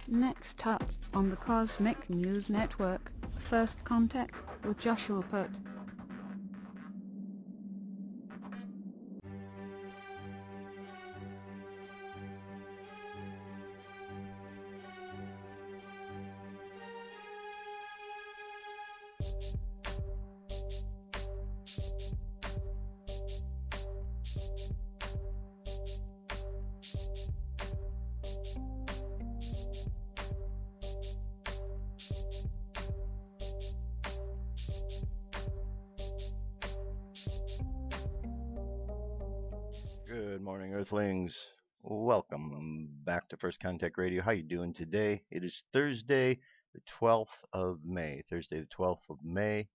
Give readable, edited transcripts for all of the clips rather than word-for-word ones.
Next up on the Cosmic News Network, First Contact with Joshua Putt. Good morning, Earthlings. Welcome back to First Contact Radio. How you doing today? It is Thursday, the 12th of May. Thursday, the 12th of May.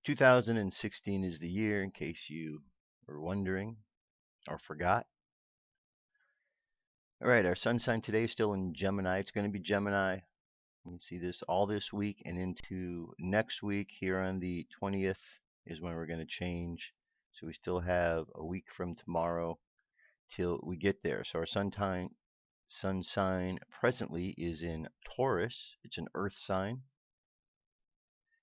2016 is the year, in case you were wondering or forgot. All right, our sun sign today is still in Gemini. It's going to be Gemini. You can see this all this week and into next week. Here on the 20th is when we're going to change. So we still have a week from tomorrow till we get there. So our sun sign presently is in Taurus. It's an earth sign.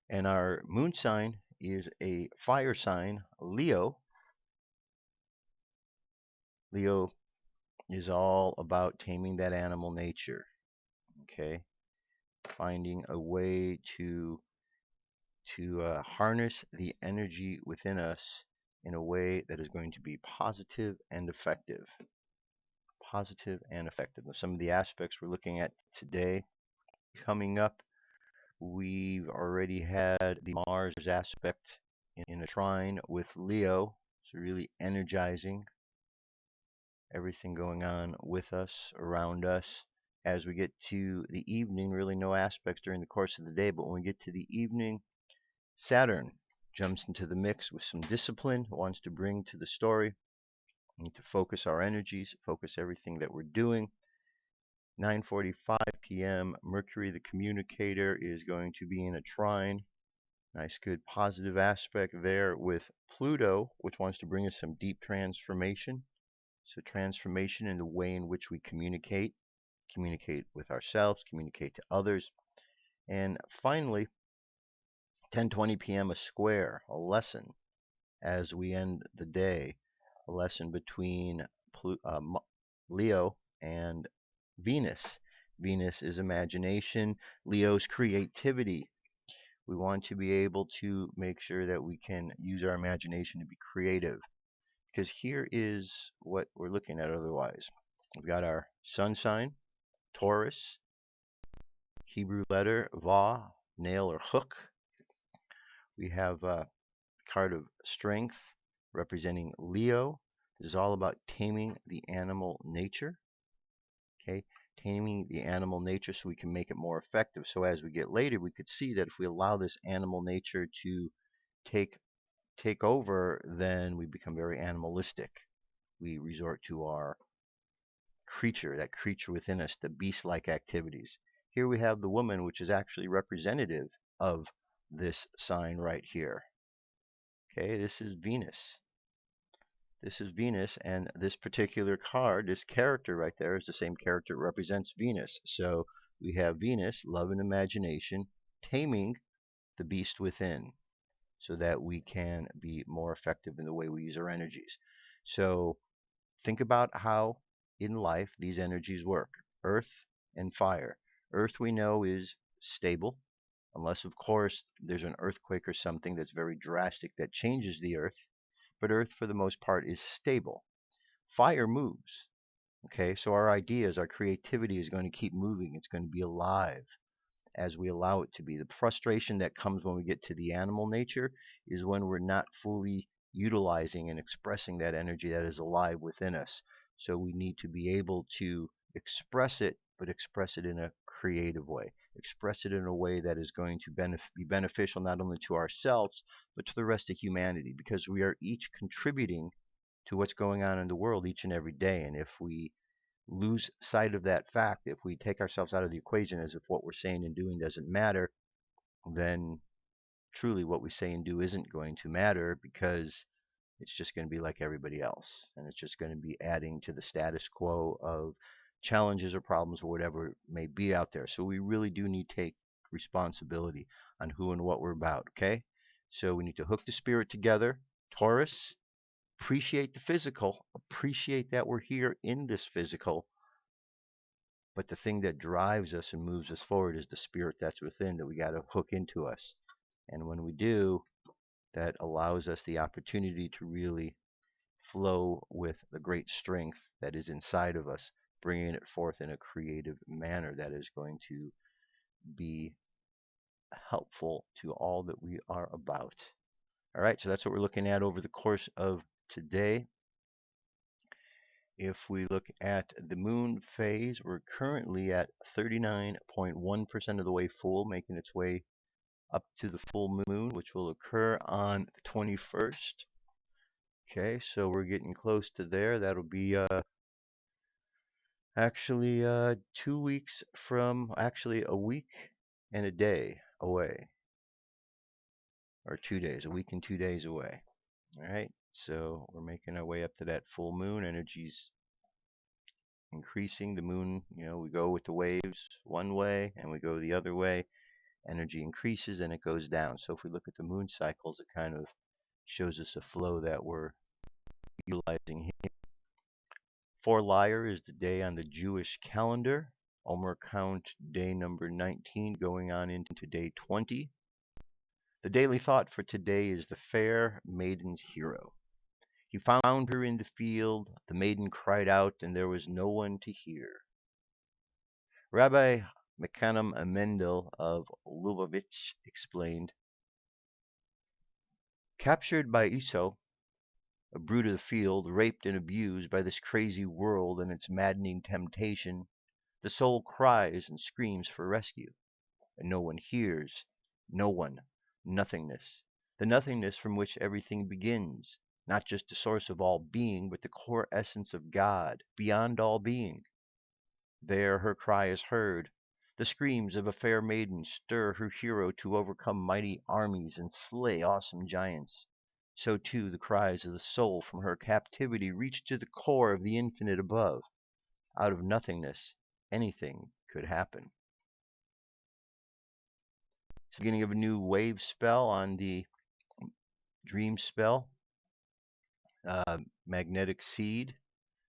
And our moon sign is a fire sign, Leo. Leo is all about taming that animal nature. Okay? Finding a way to harness the energy within us in a way that is going to be positive and effective. Positive and effective. Some of the aspects we're looking at today. Coming up, we've already had the Mars aspect in a trine with Leo, so really energizing everything going on with us, around us. As we get to the evening, really no aspects during the course of the day, but when we get to the evening, Saturn jumps into the mix with some discipline, wants to bring to the story. We need to focus our energies, focus everything that we're doing. 9:45 p.m. Mercury, the communicator, is going to be in a trine. Nice, good, positive aspect there with Pluto, which wants to bring us some deep transformation. So transformation in the way in which we communicate with ourselves, communicate to others. And finally, 10:20 p.m. a square, a lesson as we end the day, a lesson between Leo and Venus. Venus is imagination, Leo's creativity. We want to be able to make sure that we can use our imagination to be creative. Because here is what we're looking at otherwise. We've got our sun sign, Taurus, Hebrew letter, Va, nail or hook. We have a card of strength representing Leo. This is all about taming the animal nature. Okay, taming the animal nature so we can make it more effective. So as we get later, we could see that if we allow this animal nature to take over, then we become very animalistic. We resort to our creature, that creature within us, the beast-like activities. Here we have the woman, which is actually representative of this sign right here. Okay, this is Venus. This is Venus, and this particular card, this character right there, is the same character that represents Venus. So we have Venus, love and imagination, taming the beast within so that we can be more effective in the way we use our energies. So think about how in life these energies work. Earth and fire. Earth we know is stable, unless of course there's an earthquake or something that's very drastic that changes the earth. But Earth, for the most part, is stable. Fire moves. Okay, so our ideas, our creativity is going to keep moving. It's going to be alive as we allow it to be. The frustration that comes when we get to the animal nature is when we're not fully utilizing and expressing that energy that is alive within us. So we need to be able to express it, but express it in a creative way. Express it in a way that is going to be beneficial not only to ourselves, but to the rest of humanity, because we are each contributing to what's going on in the world each and every day. And if we lose sight of that fact, if we take ourselves out of the equation as if what we're saying and doing doesn't matter, then truly what we say and do isn't going to matter, because it's just going to be like everybody else. And it's just going to be adding to the status quo of challenges or problems or whatever may be out there. So we really do need to take responsibility on who and what we're about, okay? So we need to hook the spirit together. Taurus, appreciate the physical, appreciate that we're here in this physical, but the thing that drives us and moves us forward is the spirit that's within that we got to hook into us. And when we do, that allows us the opportunity to really flow with the great strength that is inside of us, bringing it forth in a creative manner that is going to be helpful to all that we are about. All right, so that's what we're looking at over the course of today. If we look at the moon phase, we're currently at 39.1% of the way full, making its way up to the full moon, which will occur on the 21st. Okay, so we're getting close to there. That'll be actually 2 weeks from, actually a week and a day away, or 2 days, a week and 2 days away. All right, so we're making our way up to that full moon. Energy's increasing. The moon, we go with the waves one way and we go the other way. Energy increases and it goes down. So if we look at the moon cycles, it kind of shows us a flow that we're utilizing here. For Liar is the day on the Jewish calendar. Omer count day number 19 going on into day 20. The daily thought for today is the fair maiden's hero. He found her in the field. The maiden cried out, and there was no one to hear. Rabbi Mekanem Mendel of Lubavitch explained, captured by Esau, a brute of the field, raped and abused by this crazy world and its maddening temptation, the soul cries and screams for rescue, and no one hears, no one, nothingness, the nothingness from which everything begins, not just the source of all being, but the core essence of God, beyond all being. There her cry is heard. The screams of a fair maiden stir her hero to overcome mighty armies and slay awesome giants. So too the cries of the soul from her captivity reach to the core of the infinite above. Out of nothingness, anything could happen. It's the beginning of a new wave spell on the Dreamspell. Magnetic seed.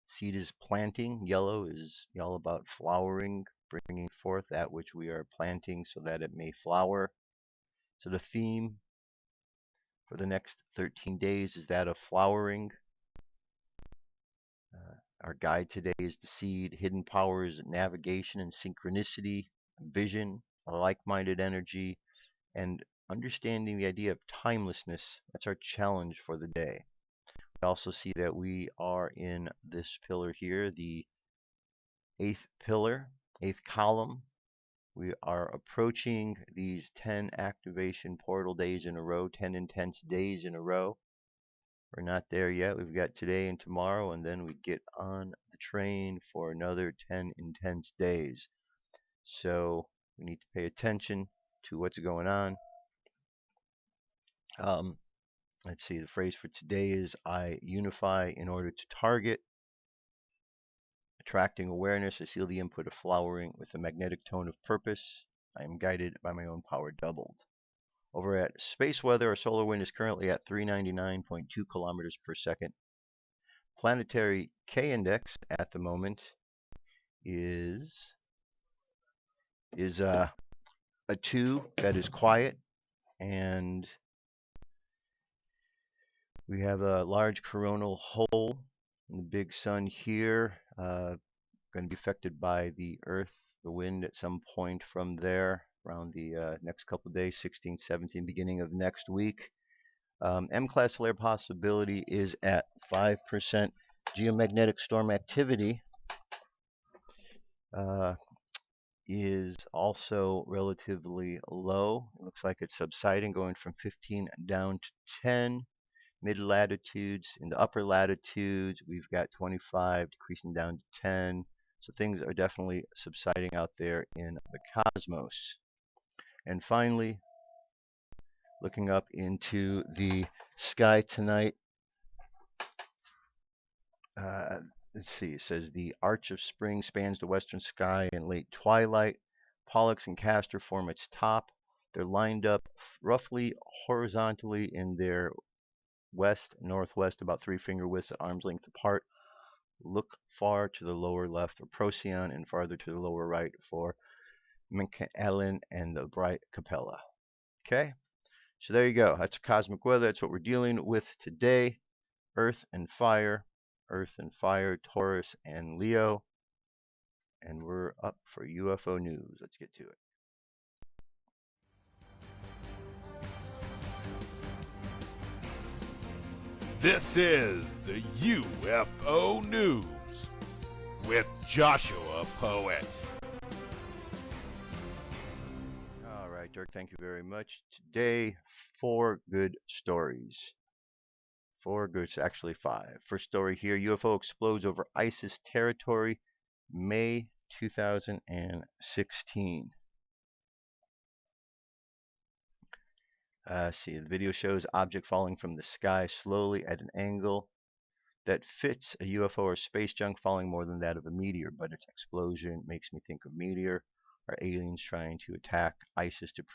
Seed is planting. Yellow is all about flowering, bringing forth that which we are planting so that it may flower. So the theme for the next 13 days is that of flowering. Our guide today is the seed. Hidden powers, navigation and synchronicity, vision, a like-minded energy, and understanding the idea of timelessness. That's our challenge for the day. We also see that we are in this pillar here, the 8th pillar, 8th column. We are approaching these 10 activation portal days in a row, 10 intense days in a row. We're not there yet. We've got today and tomorrow, and then we get on the train for another 10 intense days. So we need to pay attention to what's going on. Let's see, the phrase for today is I unify in order to target. Attracting awareness, I seal the input of flowering with a magnetic tone of purpose. I am guided by my own power doubled. Over at space weather, our solar wind is currently at 399.2 kilometers per second. Planetary K index at the moment is a 2 that is quiet, and we have a large coronal hole in the big sun here, going to be affected by the Earth, the wind at some point from there around the next couple of days, 16, 17, beginning of next week. M-class flare possibility is at 5%. Geomagnetic storm activity is also relatively low. It looks like it's subsiding, going from 15 down to 10. Mid-latitudes, in the upper latitudes, we've got 25 decreasing down to 10. So things are definitely subsiding out there in the cosmos. And finally, looking up into the sky tonight, let's see, it says the arch of spring spans the western sky in late twilight. Pollux and Castor form its top. They're lined up roughly horizontally in their west northwest, about 3 finger widths at arm's length apart. Look far to the lower left for Procyon and farther to the lower right for Michaelen and the bright Capella. Okay, so there you go. That's cosmic weather. That's what we're dealing with today. Earth and fire, Taurus and Leo, and we're up for UFO news. Let's get to it. This is the UFO News with Joshua Poet. All right, Dirk, thank you very much. Today, 4 good stories. 4 good, actually 5. First story here, UFO explodes over ISIS territory, May 2016. See, the video shows object falling from the sky slowly at an angle that fits a UFO or space junk falling more than that of a meteor, but its explosion makes me think of meteor. Are aliens trying to attack ISIS to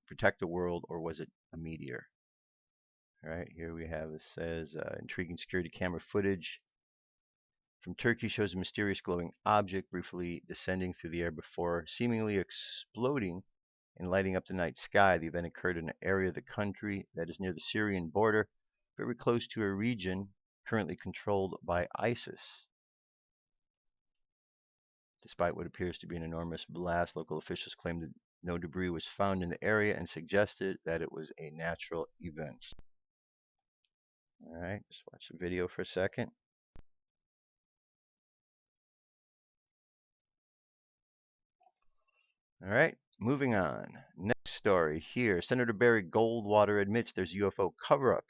protect the world, or was it a meteor? All right, here we have, it says, intriguing security camera footage from Turkey shows a mysterious glowing object briefly descending through the air before seemingly exploding and lighting up the night sky. The event occurred in an area of the country that is near the Syrian border, very close to a region currently controlled by ISIS. Despite what appears to be an enormous blast, local officials claimed that no debris was found in the area and suggested that it was a natural event. All right, just watch the video for a second. All right, moving on. Next story here. Senator Barry Goldwater admits there's UFO cover-up.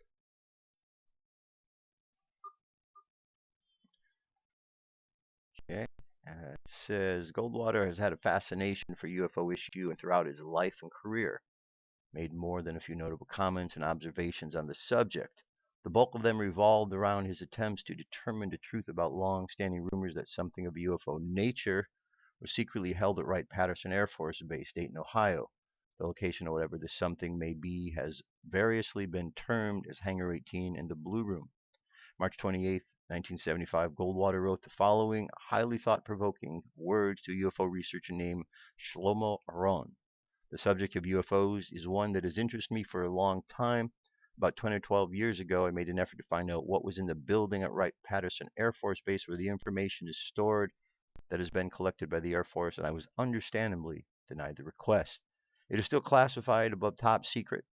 Okay. It says Goldwater has had a fascination for UFO issue and throughout his life and career made more than a few notable comments and observations on the subject. The bulk of them revolved around his attempts to determine the truth about long-standing rumors that something of a UFO nature was secretly held at Wright-Patterson Air Force Base, Dayton, Ohio. The location, or whatever this something may be, has variously been termed as Hangar 18 and the Blue Room. March 28, 1975, Goldwater wrote the following highly thought-provoking words to a UFO researcher named Shlomo Aron. The subject of UFOs is one that has interested me for a long time. About 10 or 12 years ago, I made an effort to find out what was in the building at Wright-Patterson Air Force Base where the information is stored that has been collected by the Air Force, and I was understandably denied the request. It is still classified above top secret.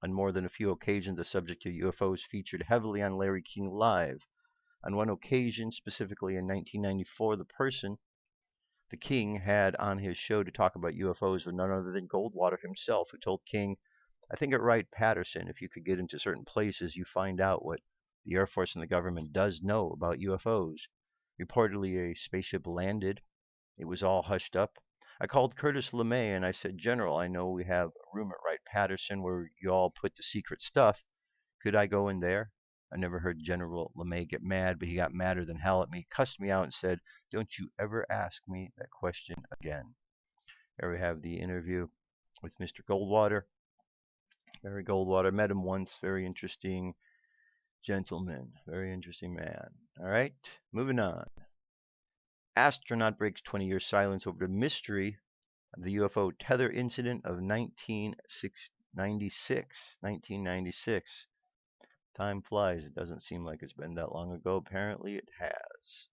On more than a few occasions, the subject of UFOs featured heavily on Larry King Live. On one occasion, specifically in 1994, the person the King had on his show to talk about UFOs was none other than Goldwater himself, who told King, I think at Wright-Patterson, if you could get into certain places, you find out what the Air Force and the government does know about UFOs. Reportedly, a spaceship landed. It was all hushed up. I called Curtis LeMay and I said, General, I know we have a room at Wright-Patterson where you all put the secret stuff. Could I go in there? I never heard General LeMay get mad, but he got madder than hell at me, cussed me out, and said, don't you ever ask me that question again. Here we have the interview with Mr. Goldwater. Barry Goldwater. Met him once. Very interesting gentleman. Very interesting man. All right, moving on. Astronaut breaks 20-year silence over the mystery of the UFO Tether incident of 1996. Time flies. It doesn't seem like it's been that long ago. Apparently it has.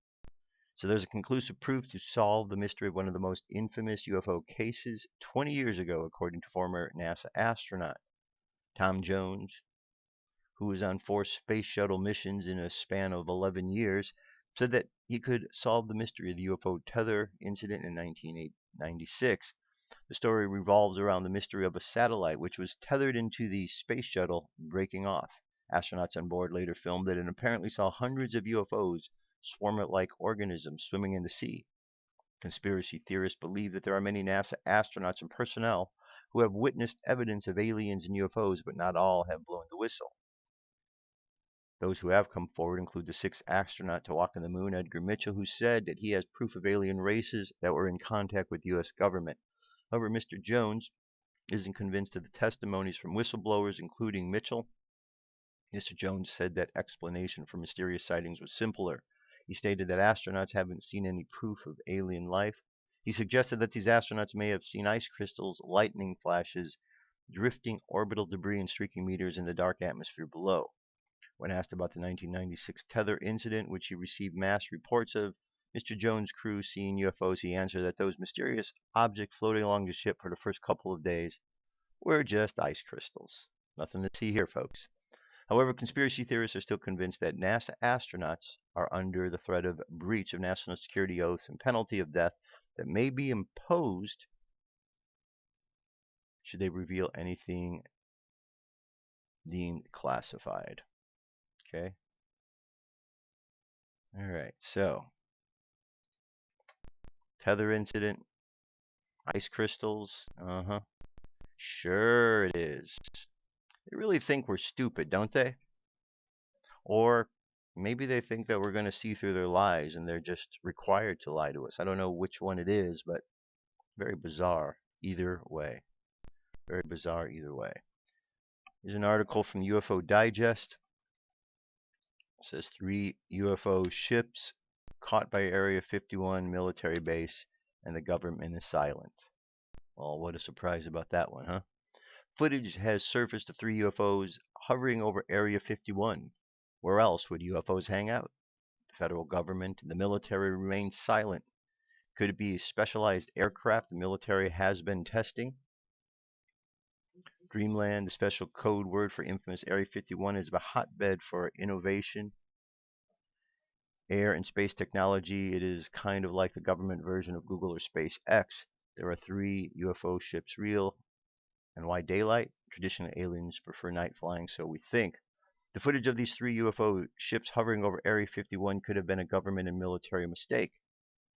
So there's a conclusive proof to solve the mystery of one of the most infamous UFO cases 20 years ago, according to former NASA astronaut Tom Jones, who was on 4 space shuttle missions in a span of 11 years, said that he could solve the mystery of the UFO Tether incident in 1996. The story revolves around the mystery of a satellite which was tethered into the space shuttle breaking off. Astronauts on board later filmed it and apparently saw hundreds of UFOs, swarm-like organisms, swimming in the sea. Conspiracy theorists believe that there are many NASA astronauts and personnel who have witnessed evidence of aliens and UFOs, but not all have blown the whistle. Those who have come forward include the sixth astronaut to walk on the moon, Edgar Mitchell, who said that he has proof of alien races that were in contact with the U.S. government. However, Mr. Jones isn't convinced of the testimonies from whistleblowers, including Mitchell. Mr. Jones said that explanation for mysterious sightings was simpler. He stated that astronauts haven't seen any proof of alien life. He suggested that these astronauts may have seen ice crystals, lightning flashes, drifting orbital debris, and streaking meteors in the dark atmosphere below. When asked about the 1996 Tether incident, which he received mass reports of Mr. Jones' crew seeing UFOs, he answered that those mysterious objects floating along the ship for the first couple of days were just ice crystals. Nothing to see here, folks. However, conspiracy theorists are still convinced that NASA astronauts are under the threat of breach of national security oath and penalty of death that may be imposed should they reveal anything deemed classified. Okay. All right. So, Tether incident, ice crystals. Sure it is. They really think we're stupid, don't they? Or maybe they think that we're going to see through their lies and they're just required to lie to us. I don't know which one it is, but very bizarre either way. Very bizarre either way. Here's an article from UFO Digest. It says 3 UFO ships caught by Area 51 military base and the government is silent. Well, what a surprise about that one, huh? Footage has surfaced of 3 UFOs hovering over Area 51. Where else would UFOs hang out? The federal government and the military remain silent. Could it be a specialized aircraft the military has been testing? Dreamland, the special code word for infamous Area 51, is a hotbed for innovation, air and space technology. It is kind of like the government version of Google or SpaceX. There are 3 UFO ships real. And why daylight? Traditionally, aliens prefer night flying, so we think. The footage of these 3 UFO ships hovering over Area 51 could have been a government and military mistake.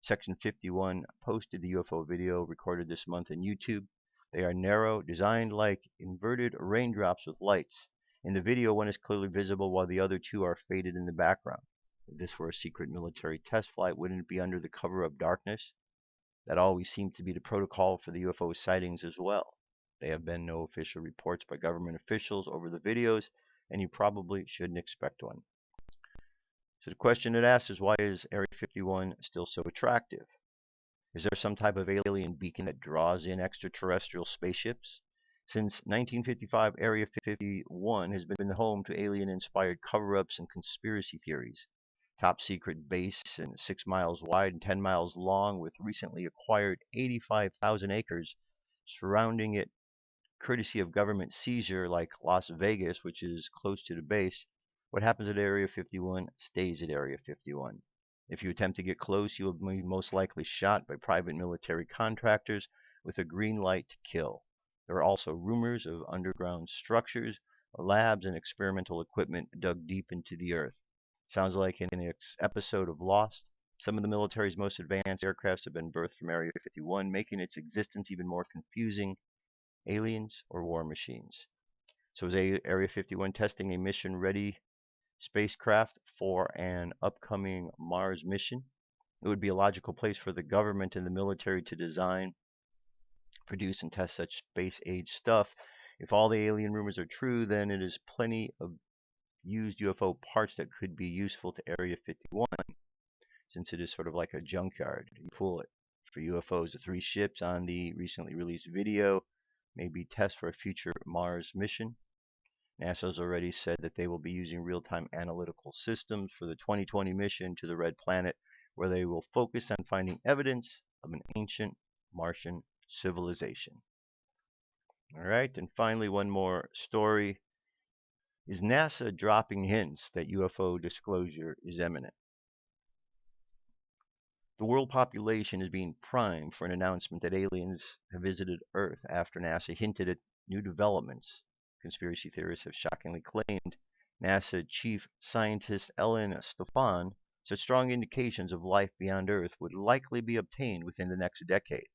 Section 51 posted the UFO video recorded this month on YouTube. They are narrow, designed like inverted raindrops with lights. In the video, one is clearly visible while the other 2 are faded in the background. If this were a secret military test flight, wouldn't it be under the cover of darkness? That always seemed to be the protocol for the UFO sightings as well. There have been no official reports by government officials over the videos, and you probably shouldn't expect one. So the question it asks is, why is Area 51 still so attractive? Is there some type of alien beacon that draws in extraterrestrial spaceships? Since 1955, Area 51 has been the home to alien-inspired cover-ups and conspiracy theories. Top secret base and 6 miles wide and 10 miles long, with recently acquired 85,000 acres surrounding it, courtesy of government seizure, like Las Vegas, which is close to the base. What happens at Area 51 stays at Area 51. If you attempt to get close, you will be most likely shot by private military contractors with a green light to kill. There are also rumors of underground structures, labs, and experimental equipment dug deep into the earth. Sounds like in an episode of Lost. Some of the military's most advanced aircrafts have been birthed from Area 51, making its existence even more confusing. Aliens or war machines? So is Area 51 testing a mission-ready spacecraft for an upcoming Mars mission? It would be a logical place for the government and the military to design, produce, and test such space-age stuff. If all the alien rumors are true, then it is plenty of used UFO parts that could be useful to Area 51, since it is sort of like a junkyard. You pull it. For UFOs, the 3 ships on the recently released video may be tests for a future Mars mission. NASA has already said that they will be using real-time analytical systems for the 2020 mission to the Red Planet, where they will focus on finding evidence of an ancient Martian civilization. All right, and finally, one more story. Is NASA dropping hints that UFO disclosure is imminent? The world population is being primed for an announcement that aliens have visited Earth after NASA hinted at new developments. Conspiracy theorists have shockingly claimed NASA chief scientist Ellen Stefan said strong indications of life beyond Earth would likely be obtained within the next decade,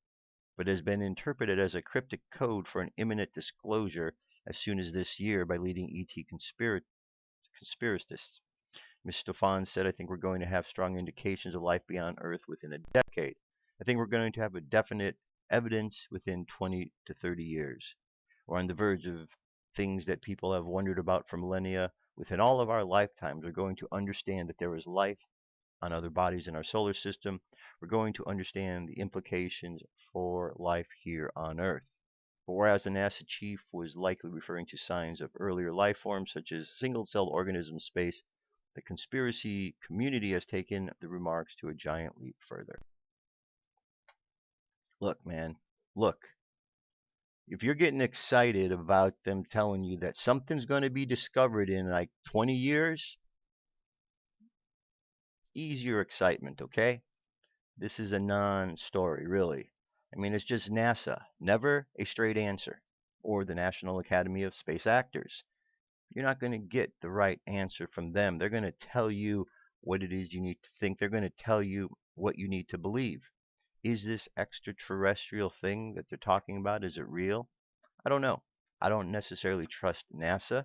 but has been interpreted as a cryptic code for an imminent disclosure as soon as this year by leading ET conspiracists. Ms. Stefan said, I think we're going to have strong indications of life beyond Earth within a decade. I think we're going to have a definite evidence within 20 to 30 years. We're on the verge of things that people have wondered about for millennia. Within all of our lifetimes, we're going to understand that there is life on other bodies in our solar system. We're going to understand the implications for life here on Earth. But whereas the NASA chief was likely referring to signs of earlier life forms such as single-celled organisms in space, the conspiracy community has taken the remarks to a giant leap further. Look, man, look. If you're getting excited about them telling you that something's going to be discovered in like 20 years, ease your excitement, okay? This is a non-story, really. I mean, it's just NASA, never a straight answer, or the National Academy of Space Actors. You're not going to get the right answer from them. They're going to tell you what it is you need to think. They're going to tell you what you need to believe. Is this extraterrestrial thing that they're talking about, is it real? I don't know. I don't necessarily trust NASA.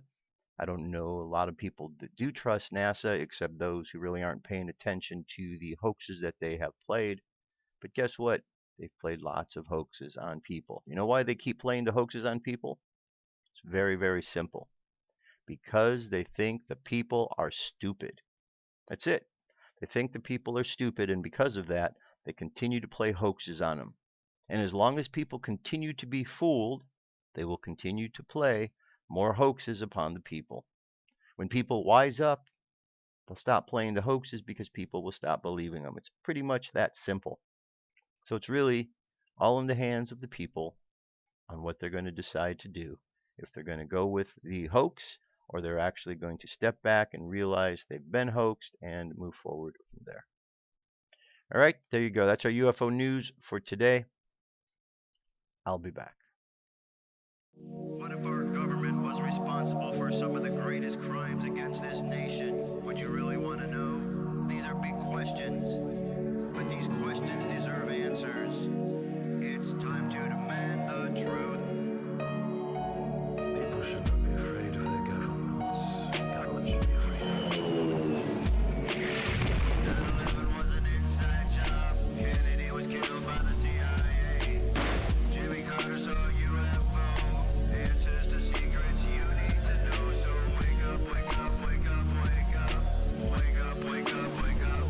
I don't know a lot of people that do trust NASA, except those who really aren't paying attention to the hoaxes that they have played. But guess what? They've played lots of hoaxes on people. You know why they keep playing the hoaxes on people? It's very, very simple. Because they think the people are stupid. That's it. They think the people are stupid, and because of that, they continue to play hoaxes on them. And as long as people continue to be fooled, they will continue to play more hoaxes upon the people. When people wise up, they'll stop playing the hoaxes because people will stop believing them. It's pretty much that simple. So it's really all in the hands of the people on what they're going to decide to do. If they're going to go with the hoax, or they're actually going to step back and realize they've been hoaxed and move forward from there. All right, there you go. That's our UFO news for today. I'll be back. What if our government was responsible for some of the greatest crimes against this nation? Would you really want to know? These are big questions, but these questions deserve answers. It's time to demand the truth. People shouldn't be afraid of their governments. Governments should be afraid of them. 9/11 was an inside job. Kennedy was killed by the CIA. Jimmy Carter saw UFO. Answers to secrets you need to know. So wake up, wake up, wake up, wake up. Wake up, wake up, wake up.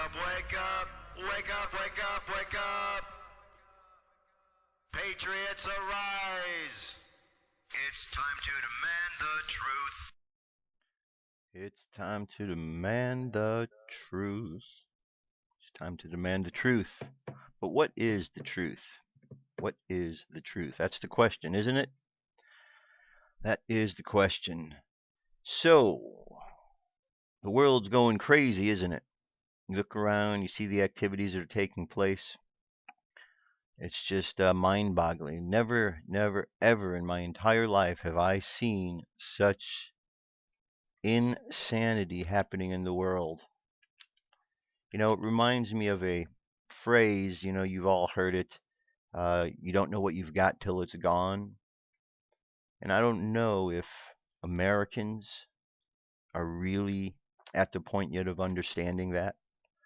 up, wake up, wake up, wake up, wake up. Patriots arise. It's time to demand the truth. It's time to demand the truth. It's time to demand the truth. But what is the truth? What is the truth? That's the question, isn't it? That is the question. So, the world's going crazy, isn't it? You look around, you see the activities that are taking place. It's just mind-boggling. Never, never, ever in my entire life have I seen such insanity happening in the world. You know, it reminds me of a phrase, you know, you've all heard it. You don't know what you've got till it's gone. And I don't know if Americans are really at the point yet of understanding that.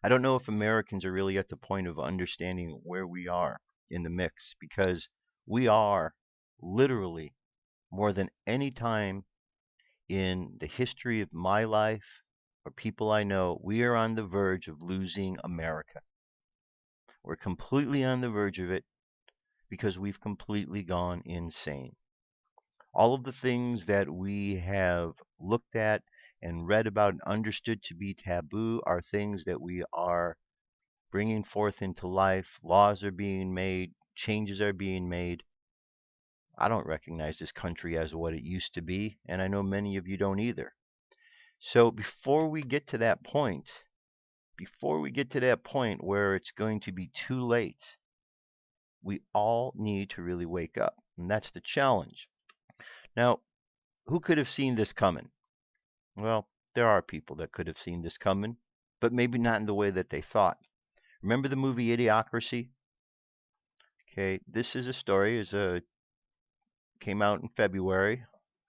I don't know if Americans are really at the point of understanding where we are in the mix, because we are literally, more than any time in the history of my life or people I know, we are on the verge of losing America. We're completely on the verge of it because we've completely gone insane. All of the things that we have looked at and read about and understood to be taboo are things that we are bringing forth into life. Laws are being made, changes are being made. I don't recognize this country as what it used to be, and I know many of you don't either. So before we get to that point, where it's going to be too late, we all need to really wake up, and that's the challenge. Now, who could have seen this coming? Well, there are people that could have seen this coming, but maybe not in the way that they thought. Remember the movie Idiocracy? Okay, this is a story. Came out in February.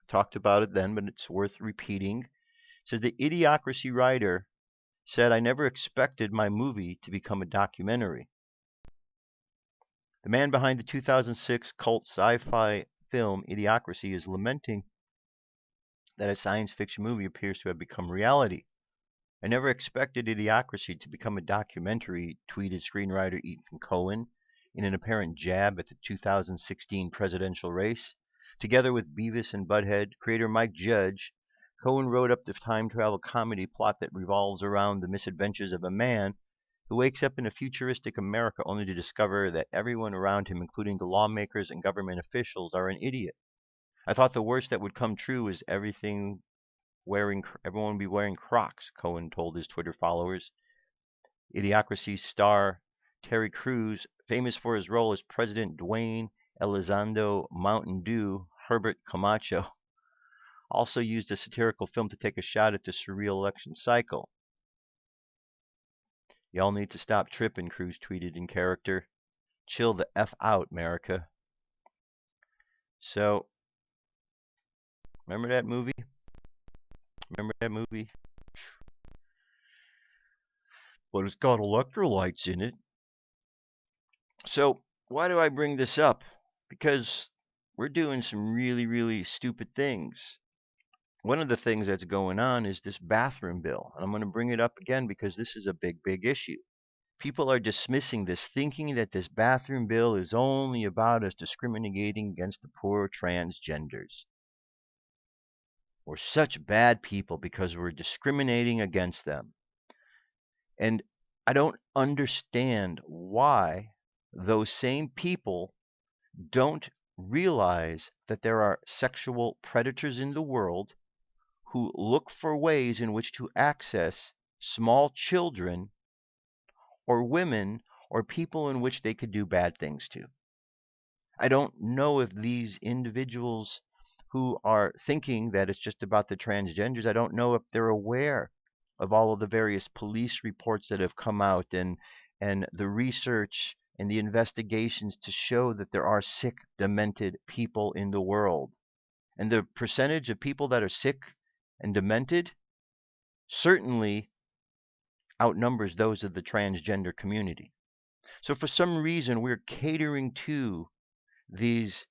Talked about it then, but it's worth repeating. It says the Idiocracy writer said, "I never expected my movie to become a documentary." The man behind the 2006 cult sci-fi film Idiocracy is lamenting that a science fiction movie appears to have become reality. "I never expected Idiocracy to become a documentary," tweeted screenwriter Ethan Cohen in an apparent jab at the 2016 presidential race. Together with Beavis and Butthead creator Mike Judge, Cohen wrote up the time travel comedy plot that revolves around the misadventures of a man who wakes up in a futuristic America only to discover that everyone around him, including the lawmakers and government officials, are an idiot. "I thought the worst that would come true is everyone would be wearing Crocs," Cohen told his Twitter followers. Idiocracy star Terry Crews, famous for his role as President Dwayne Elizondo Mountain Dew Herbert Camacho, also used a satirical film to take a shot at the surreal election cycle. "Y'all need to stop tripping," Crews tweeted in character. "Chill the F out, America." So, remember that movie? But it's got electrolytes in it. So, why do I bring this up? Because we're doing some really, really stupid things. One of the things that's going on is this bathroom bill. And I'm going to bring it up again because this is a big, big issue. People are dismissing this, thinking that this bathroom bill is only about us discriminating against the poor transgenders. We're such bad people because we're discriminating against them. And I don't understand why those same people don't realize that there are sexual predators in the world who look for ways in which to access small children or women or people in which they could do bad things to. I don't know if these individuals who are thinking that it's just about the transgenders, I don't know if they're aware of all of the various police reports that have come out and the research and the investigations to show that there are sick, demented people in the world. And the percentage of people that are sick and demented certainly outnumbers those of the transgender community. So for some reason, we're catering to these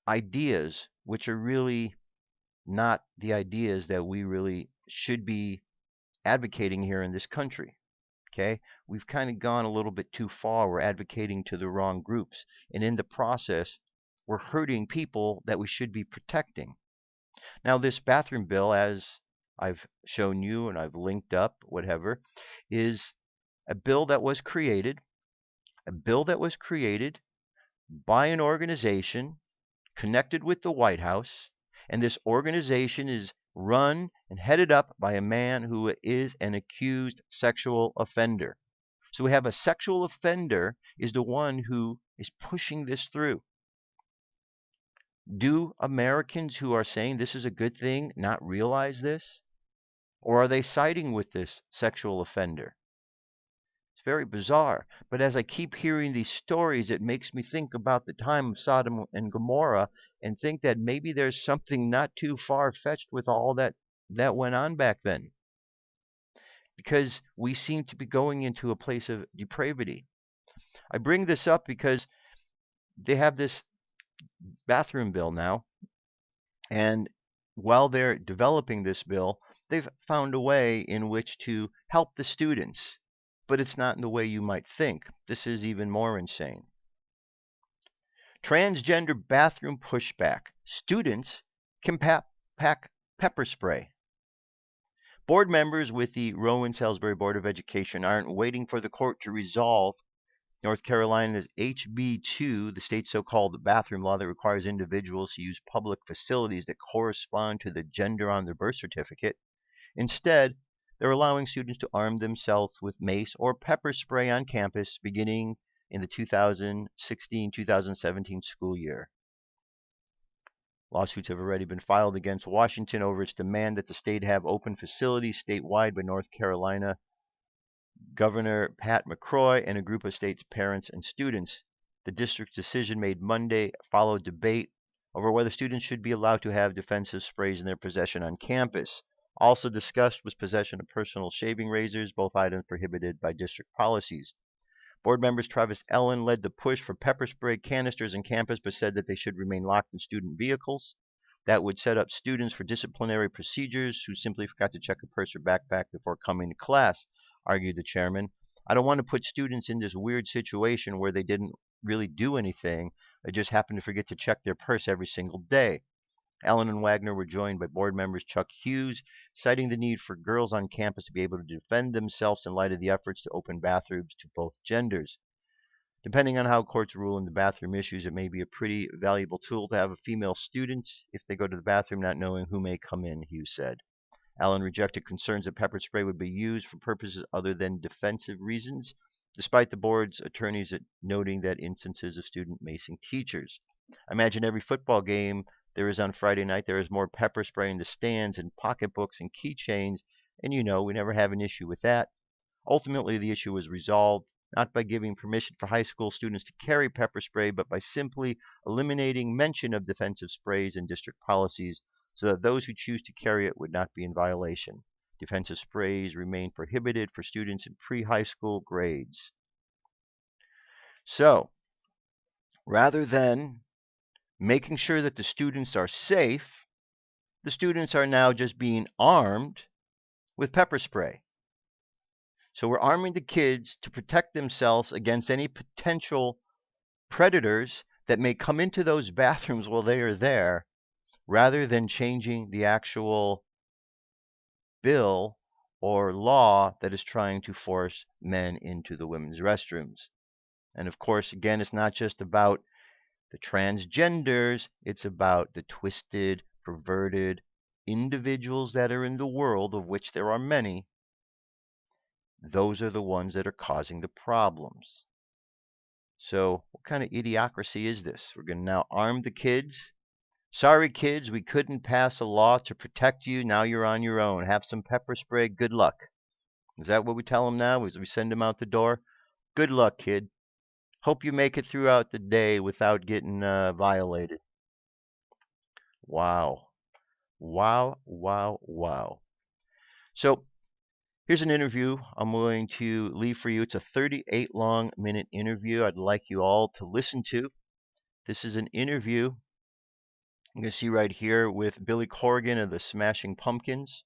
ideas, which are really not the ideas that we really should be advocating here in this country. Okay, we've kind of gone a little bit too far. We're advocating to the wrong groups, and in the process, we're hurting people that we should be protecting. Now, this bathroom bill, as I've shown you and I've linked up, whatever, is a bill that was created, by an organization connected with the White House, and this organization is run and headed up by a man who is an accused sexual offender. So we have a sexual offender is the one who is pushing this through. Do Americans who are saying this is a good thing not realize this? Or are they siding with this sexual offender? It's very bizarre. But as I keep hearing these stories, it makes me think about the time of Sodom and Gomorrah and think that maybe there's something not too far-fetched with all that went on back then. Because we seem to be going into a place of depravity. I bring this up because they have this bathroom bill now, and while they're developing this bill, they've found a way in which to help the students, but it's not in the way you might think. This is even more insane. Transgender-bathroom pushback. Students can pack pepper spray. Board members with the Rowan-Salisbury Board of Education aren't waiting for the court to resolve North Carolina's HB 2, the state's so-called bathroom law that requires individuals to use public facilities that correspond to the gender on their birth certificate. Instead, they're allowing students to arm themselves with mace or pepper spray on campus beginning in the 2016-2017 school year. Lawsuits have already been filed against Washington over its demand that the state have open facilities statewide by North Carolina Governor Pat McCrory and a group of state's parents and students. The district's decision made Monday followed debate over whether students should be allowed to have defensive sprays in their possession on campus. Also discussed was possession of personal shaving razors, both items prohibited by district policies. Board members Travis Ellen led the push for pepper spray canisters on campus, but said that they should remain locked in student vehicles. That would set up students for disciplinary procedures who simply forgot to check a purse or backpack before coming to class, argued the chairman. I don't want to put students in this weird situation where they didn't really do anything. They just happened to forget to check their purse every single day. Allen and Wagner were joined by board members Chuck Hughes, citing the need for girls on campus to be able to defend themselves in light of the efforts to open bathrooms to both genders. Depending on how courts rule in the bathroom issues, it may be a pretty valuable tool to have a female students if they go to the bathroom not knowing who may come in, Hughes said. Allen rejected concerns that pepper spray would be used for purposes other than defensive reasons, despite the board's attorneys noting that instances of student macing teachers. I imagine every football game there is on Friday night, there is more pepper spray in the stands and pocketbooks and keychains, and we never have an issue with that. Ultimately, the issue was resolved not by giving permission for high school students to carry pepper spray, but by simply eliminating mention of defensive sprays in district policies so that those who choose to carry it would not be in violation. Defensive sprays remain prohibited for students in pre-high school grades. So, rather than making sure that the students are safe, the students are now just being armed with pepper spray. So we're arming the kids to protect themselves against any potential predators that may come into those bathrooms while they are there, rather than changing the actual bill or law that is trying to force men into the women's restrooms. And of course, again, it's not just about the transgenders, it's about the twisted, perverted individuals that are in the world, of which there are many. Those are the ones that are causing the problems. So what kind of idiocracy is this? We're going to now arm the kids. Sorry, kids, we couldn't pass a law to protect you. Now you're on your own. Have some pepper spray. Good luck. Is that what we tell them now? As we send them out the door? Good luck, kid. Hope you make it throughout the day without getting violated. Wow. Wow, wow, wow. So here's an interview I'm going to leave for you. It's a 38-minute interview I'd like you all to listen to. This is an interview you can see right here with Billy Corgan of the Smashing Pumpkins.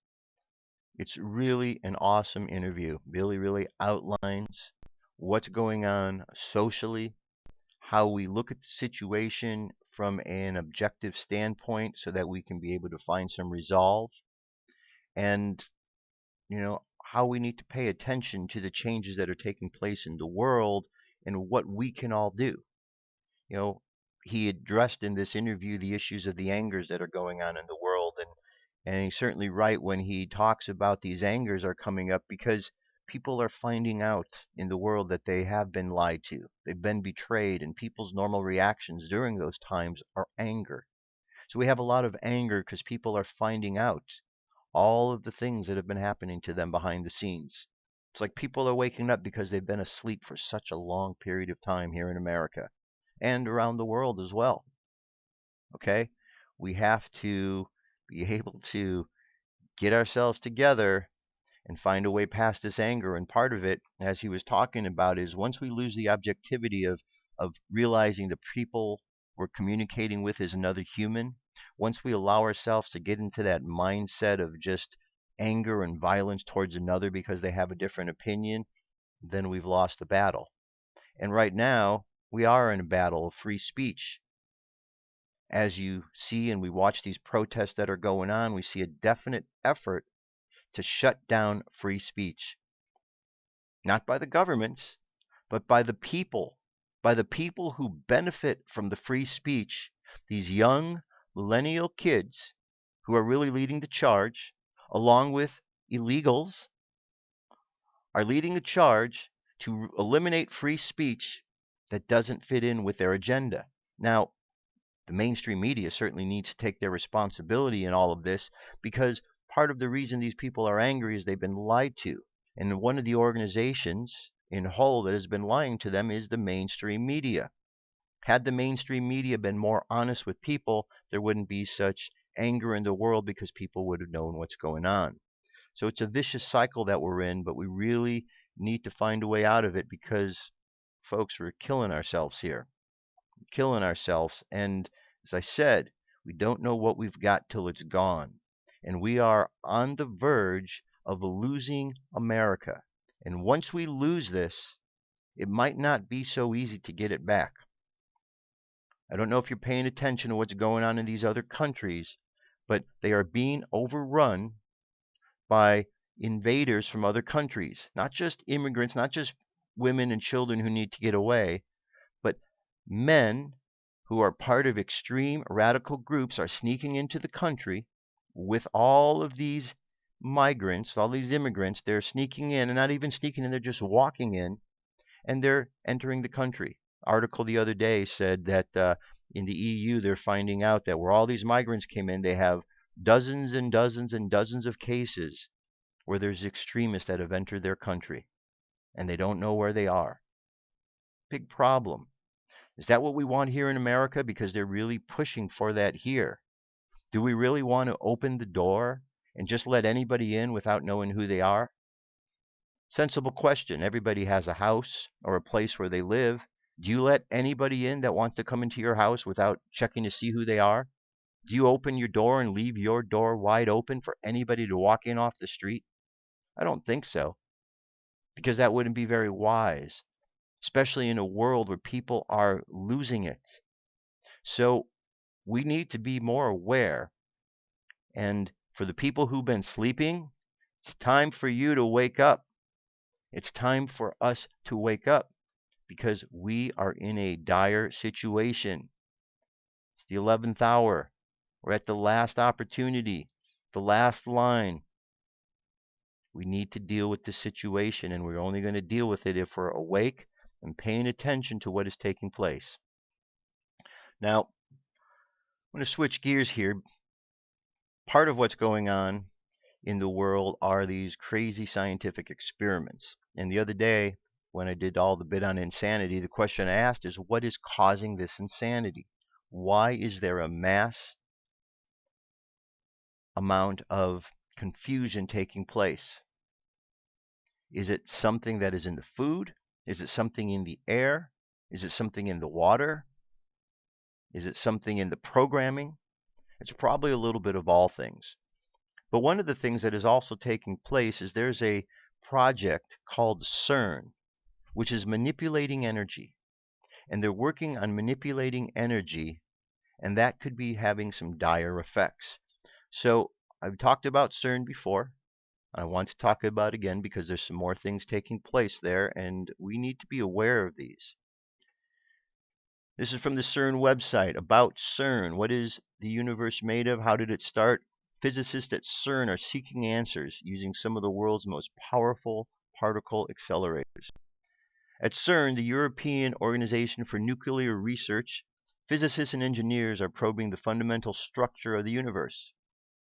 It's really an awesome interview. Billy really outlines what's going on socially, how we look at the situation from an objective standpoint so that we can be able to find some resolve, and how we need to pay attention to the changes that are taking place in the world and what we can all do. you know he addressed in this interview the issues of the angers that are going on in the world, and he's certainly right when he talks about these angers are coming up because people are finding out in the world that they have been lied to, they've been betrayed, and people's normal reactions during those times are anger. So we have a lot of anger because people are finding out all of the things that have been happening to them behind the scenes. It's like people are waking up because they've been asleep for such a long period of time here in America and around the world as well. Okay? We have to be able to get ourselves together and find a way past this anger. And part of it, as he was talking about, is once we lose the objectivity of realizing the people we're communicating with is another human, once we allow ourselves to get into that mindset of just anger and violence towards another because they have a different opinion, then we've lost the battle. And right now, we are in a battle of free speech. As you see, and we watch these protests that are going on, we see a definite effort to shut down free speech. Not by the governments, but by the people who benefit from the free speech. These young millennial kids who are really leading the charge, along with illegals, are leading the charge to eliminate free speech that doesn't fit in with their agenda. Now, the mainstream media certainly needs to take their responsibility in all of this, because part of the reason these people are angry is they've been lied to. And one of the organizations in whole that has been lying to them is the mainstream media. Had the mainstream media been more honest with people, there wouldn't be such anger in the world because people would have known what's going on. So it's a vicious cycle that we're in, but we really need to find a way out of it because, folks, we're killing ourselves here. Killing ourselves. And as I said, we don't know what we've got till it's gone. And we are on the verge of losing America. And once we lose this, it might not be so easy to get it back. I don't know if you're paying attention to what's going on in these other countries, but they are being overrun by invaders from other countries. Not just immigrants, not just women and children who need to get away, but men who are part of extreme radical groups are sneaking into the country with all of these migrants, all these immigrants. They're sneaking in, and not even sneaking in, they're just walking in, and they're entering the country. Article the other day said that in the EU they're finding out that where all these migrants came in, they have dozens and dozens and dozens of cases where there's extremists that have entered their country, and they don't know where they are. Big problem. Is that what we want here in America? Because they're really pushing for that here. Do we really want to open the door and just let anybody in without knowing who they are? Sensible question. Everybody has a house or a place where they live. Do you let anybody in that wants to come into your house without checking to see who they are? Do you open your door and leave your door wide open for anybody to walk in off the street? I don't think so, because that wouldn't be very wise, especially in a world where people are losing it. So we need to be more aware. And for the people who've been sleeping, it's time for you to wake up. It's time for us to wake up because we are in a dire situation. It's the 11th hour. We're at the last opportunity, the last line. We need to deal with this situation, and we're only going to deal with it if we're awake and paying attention to what is taking place. Now, I'm going to switch gears here. Part of what's going on in the world are these crazy scientific experiments. And the other day, when I did all the bit on insanity, the question I asked is, what is causing this insanity? Why is there a mass amount of confusion taking place? Is it something that is in the food? Is it something in the air? Is it something in the water? Is it something in the programming? It's probably a little bit of all things. But one of the things that is also taking place is there's a project called CERN, which is manipulating energy. And they're working on manipulating energy, and that could be having some dire effects. So I've talked about CERN before. I want to talk about it again because there's some more things taking place there, and we need to be aware of these. This is from the CERN website about CERN. What is the universe made of? How did it start? Physicists at CERN are seeking answers using some of the world's most powerful particle accelerators. At CERN, the European Organization for Nuclear Research, physicists and engineers are probing the fundamental structure of the universe.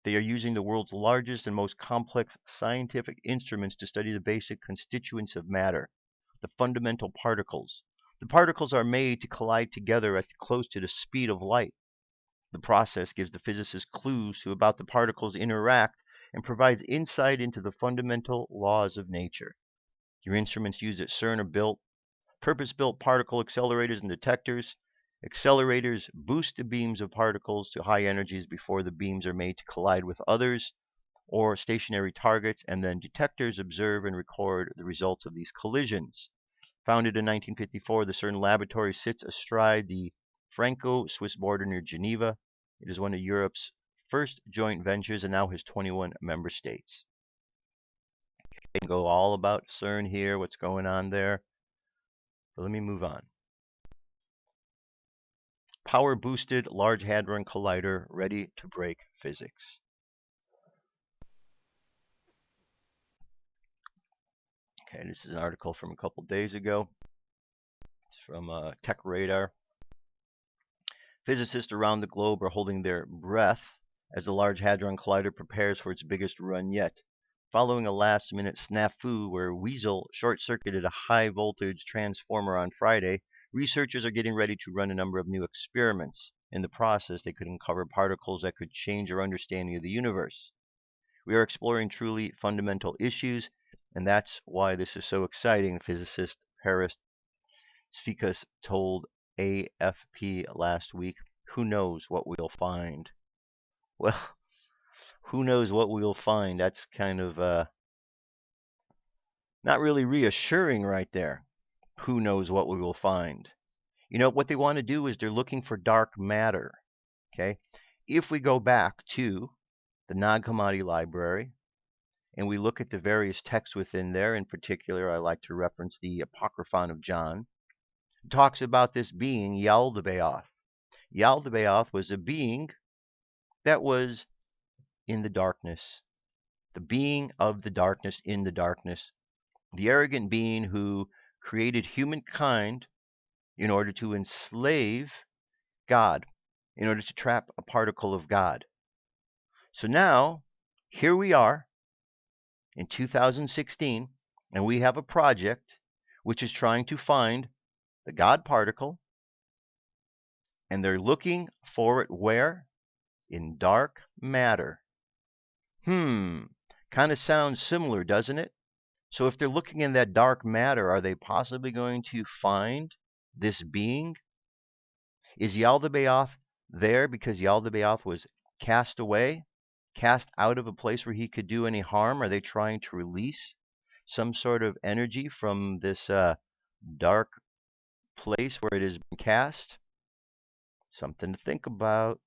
They are using the world's largest and most complex scientific instruments to study the basic constituents of matter, the fundamental particles. The particles are made to collide together at close to the speed of light. The process gives the physicists clues to about the particles interact and provides insight into the fundamental laws of nature. Your instruments used at CERN are purpose-built particle accelerators and detectors. Accelerators boost the beams of particles to high energies before the beams are made to collide with others or stationary targets, and then detectors observe and record the results of these collisions. Founded in 1954, the CERN laboratory sits astride the Franco-Swiss border near Geneva. It is one of Europe's first joint ventures and now has 21 member states. We can go all about CERN here, what's going on there. But let me move on. Power-boosted Large Hadron Collider ready to break physics. Okay, this is an article from a couple days ago. It's from Tech Radar. Physicists around the globe are holding their breath as the Large Hadron Collider prepares for its biggest run yet. Following a last-minute snafu where Weasel short-circuited a high-voltage transformer on Friday, researchers are getting ready to run a number of new experiments. In the process, they could uncover particles that could change our understanding of the universe. We are exploring truly fundamental issues, and that's why this is so exciting, physicist Paris Sfikas told AFP last week. Who knows what we'll find? Well, who knows what we'll find? That's kind of not really reassuring right there. Who knows what we will find? You know, what they want to do is they're looking for dark matter. Okay? If we go back to the Nag Hammadi library and we look at the various texts within there, in particular, I like to reference the Apocryphon of John. It talks about this being Yaldabaoth. Yaldabaoth was a being that was in the darkness, the being of the darkness in the darkness, the arrogant being who created humankind in order to enslave God, in order to trap a particle of God. So now, here we are in 2016, and we have a project which is trying to find the God particle, and they're looking for it where? In dark matter. Kind of sounds similar, doesn't it? So if they're looking in that dark matter, are they possibly going to find this being? Is Yaldabaoth there because Yaldabaoth was cast away, cast out of a place where he could do any harm? Are they trying to release some sort of energy from this dark place where it has been cast? Something to think about.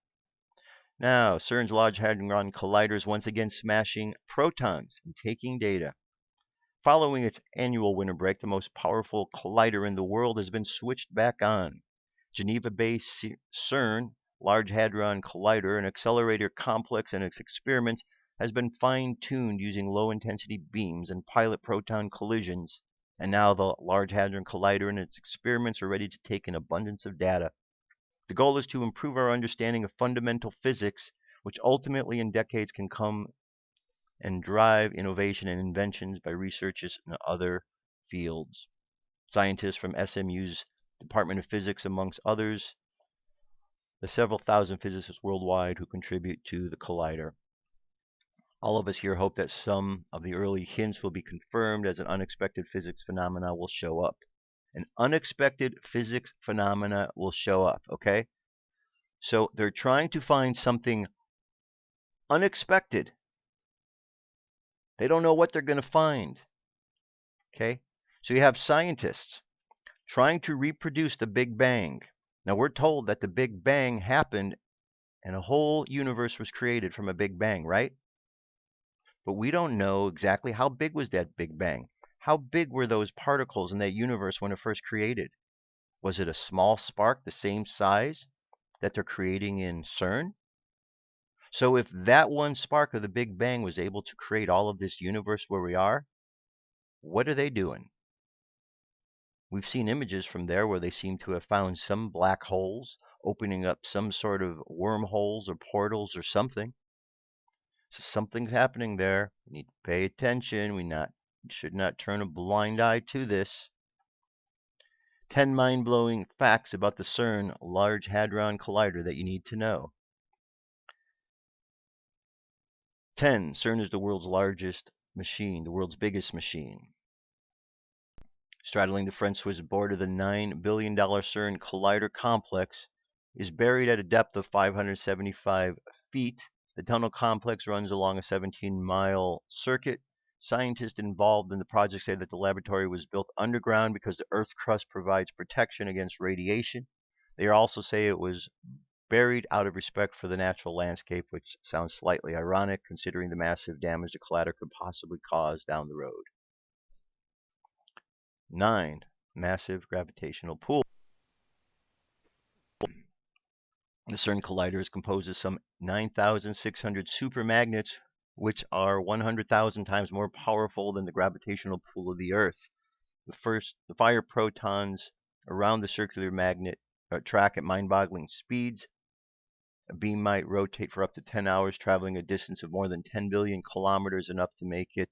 Now, CERN's Large Hadron Collider is once again smashing protons and taking data. Following its annual winter break, the most powerful collider in the world has been switched back on. Geneva-based CERN Large Hadron Collider, an accelerator complex and its experiments, has been fine-tuned using low-intensity beams and pilot proton collisions. And now the Large Hadron Collider and its experiments are ready to take an abundance of data. The goal is to improve our understanding of fundamental physics, which ultimately in decades can come and drive innovation and inventions by researchers in other fields. Scientists from SMU's Department of Physics, amongst others, the several thousand physicists worldwide who contribute to the collider. All of us here hope that some of the early hints will be confirmed as an unexpected physics phenomena will show up. An unexpected physics phenomena will show up, okay? So they're trying to find something unexpected They don't know what they're going to find. Okay? So you have scientists trying to reproduce the Big Bang. Now, we're told that the Big Bang happened and a whole universe was created from a Big Bang, right? But we don't know exactly how big was that Big Bang. How big were those particles in that universe when it first created? Was it a small spark the same size that they're creating in CERN? So if that one spark of the Big Bang was able to create all of this universe where we are, what are they doing? We've seen images from there where they seem to have found some black holes, opening up some sort of wormholes or portals or something. So something's happening there. We need to pay attention. We should not turn a blind eye to this. 10 mind-blowing facts about the CERN Large Hadron Collider that you need to know. 10. CERN is the world's largest machine, the world's biggest machine. Straddling the French-Swiss border, the $9 billion CERN Collider complex is buried at a depth of 575 feet. The tunnel complex runs along a 17-mile circuit. Scientists involved in the project say that the laboratory was built underground because the Earth's crust provides protection against radiation. They also say it was buried out of respect for the natural landscape, which sounds slightly ironic considering the massive damage the collider could possibly cause down the road. 9. Massive gravitational pull. The CERN Collider is composed of some 9,600 supermagnets, which are 100,000 times more powerful than the gravitational pull of the Earth. The fire protons around the circular magnet track at mind-boggling speeds. A beam might rotate for up to 10 hours, traveling a distance of more than 10 billion kilometers, enough to make it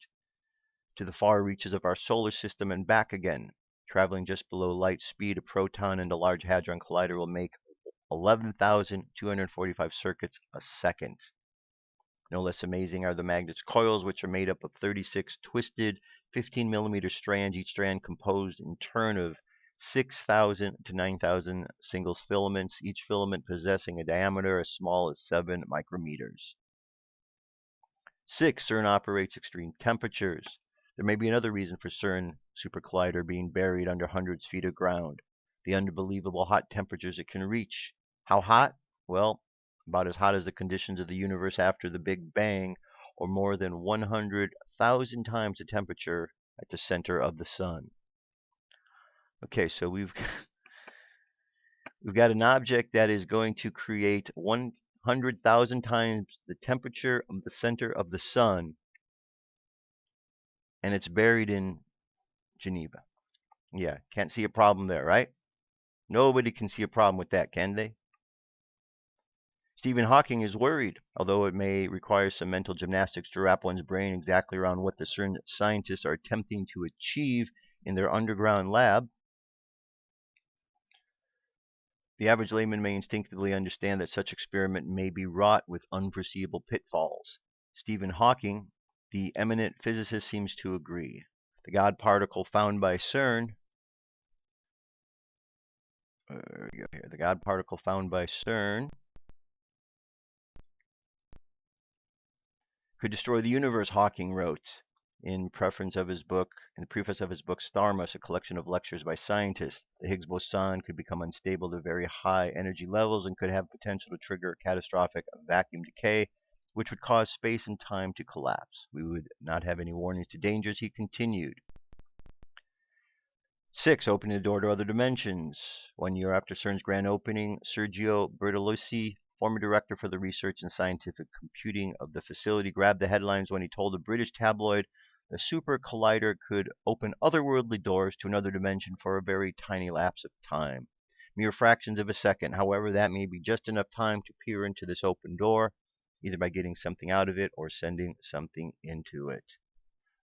to the far reaches of our solar system and back again. Traveling just below light speed, a proton in the Large Hadron Collider will make 11,245 circuits a second. No less amazing are the magnet's coils, which are made up of 36 twisted 15-millimeter strands, each strand composed in turn of 6,000 to 9,000 single filaments, each filament possessing a diameter as small as 7 micrometers. 6. CERN operates extreme temperatures. There may be another reason for CERN Super Collider being buried under hundreds of feet of ground. The unbelievable hot temperatures it can reach. How hot? Well, about as hot as the conditions of the universe after the Big Bang, or more than 100,000 times the temperature at the center of the sun. Okay, so we've got an object that is going to create 100,000 times the temperature of the center of the sun, and it's buried in Geneva. Yeah, can't see a problem there, right? Nobody can see a problem with that, can they? Stephen Hawking is worried, although it may require some mental gymnastics to wrap one's brain exactly around what the CERN scientists are attempting to achieve in their underground lab. The average layman may instinctively understand that such experiment may be wrought with unforeseeable pitfalls. Stephen Hawking, the eminent physicist, seems to agree. The God particle found by CERN the God particle found by CERN could destroy the universe, Hawking wrote in the preface of his book Starmus, a collection of lectures by scientists. The Higgs boson could become unstable to very high energy levels and could have potential to trigger catastrophic vacuum decay, which would cause space and time to collapse. We would not have any warnings to dangers, he continued. 6. Opening the door to other dimensions. 1 year after CERN's grand opening, Sergio Bertolucci, former director for the research and scientific computing of the facility, grabbed the headlines when he told a British tabloid the Super Collider could open otherworldly doors to another dimension for a very tiny lapse of time. Mere fractions of a second. However, that may be just enough time to peer into this open door, either by getting something out of it or sending something into it.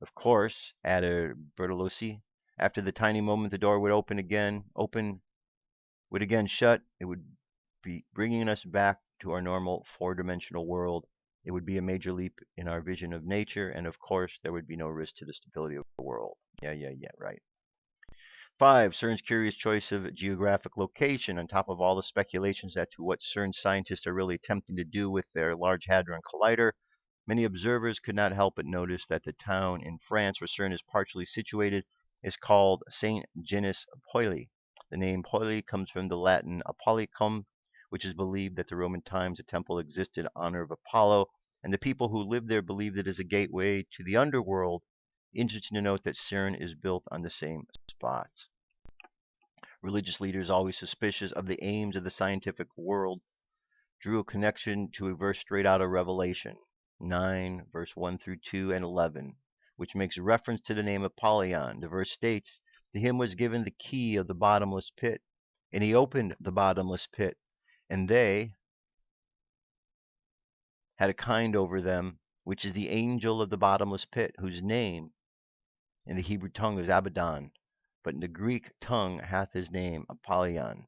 Of course, added Bertolucci, after the tiny moment the door would would again shut, it would be bringing us back to our normal four-dimensional world. It would be a major leap in our vision of nature, and of course, there would be no risk to the stability of the world. Yeah, right. 5. CERN's curious choice of geographic location. On top of all the speculations as to what CERN scientists are really attempting to do with their Large Hadron Collider, Many observers could not help but notice that the town in France where CERN is partially situated is called Saint Genus Poli. The name Poli comes from the Latin Apollicum, which is believed that the Roman times a temple existed in honor of Apollo, and the people who lived there believed it as a gateway to the underworld. Interesting to note that CERN is built on the same spots. Religious leaders, always suspicious of the aims of the scientific world, drew a connection to a verse straight out of Revelation 9, verse 1 through 2 and 11, which makes reference to the name Apollyon. The verse states, "To him was given the key of the bottomless pit, and he opened the bottomless pit, and they had a kind over them, which is the angel of the bottomless pit, whose name in the Hebrew tongue is Abaddon, but in the Greek tongue hath his name Apollyon."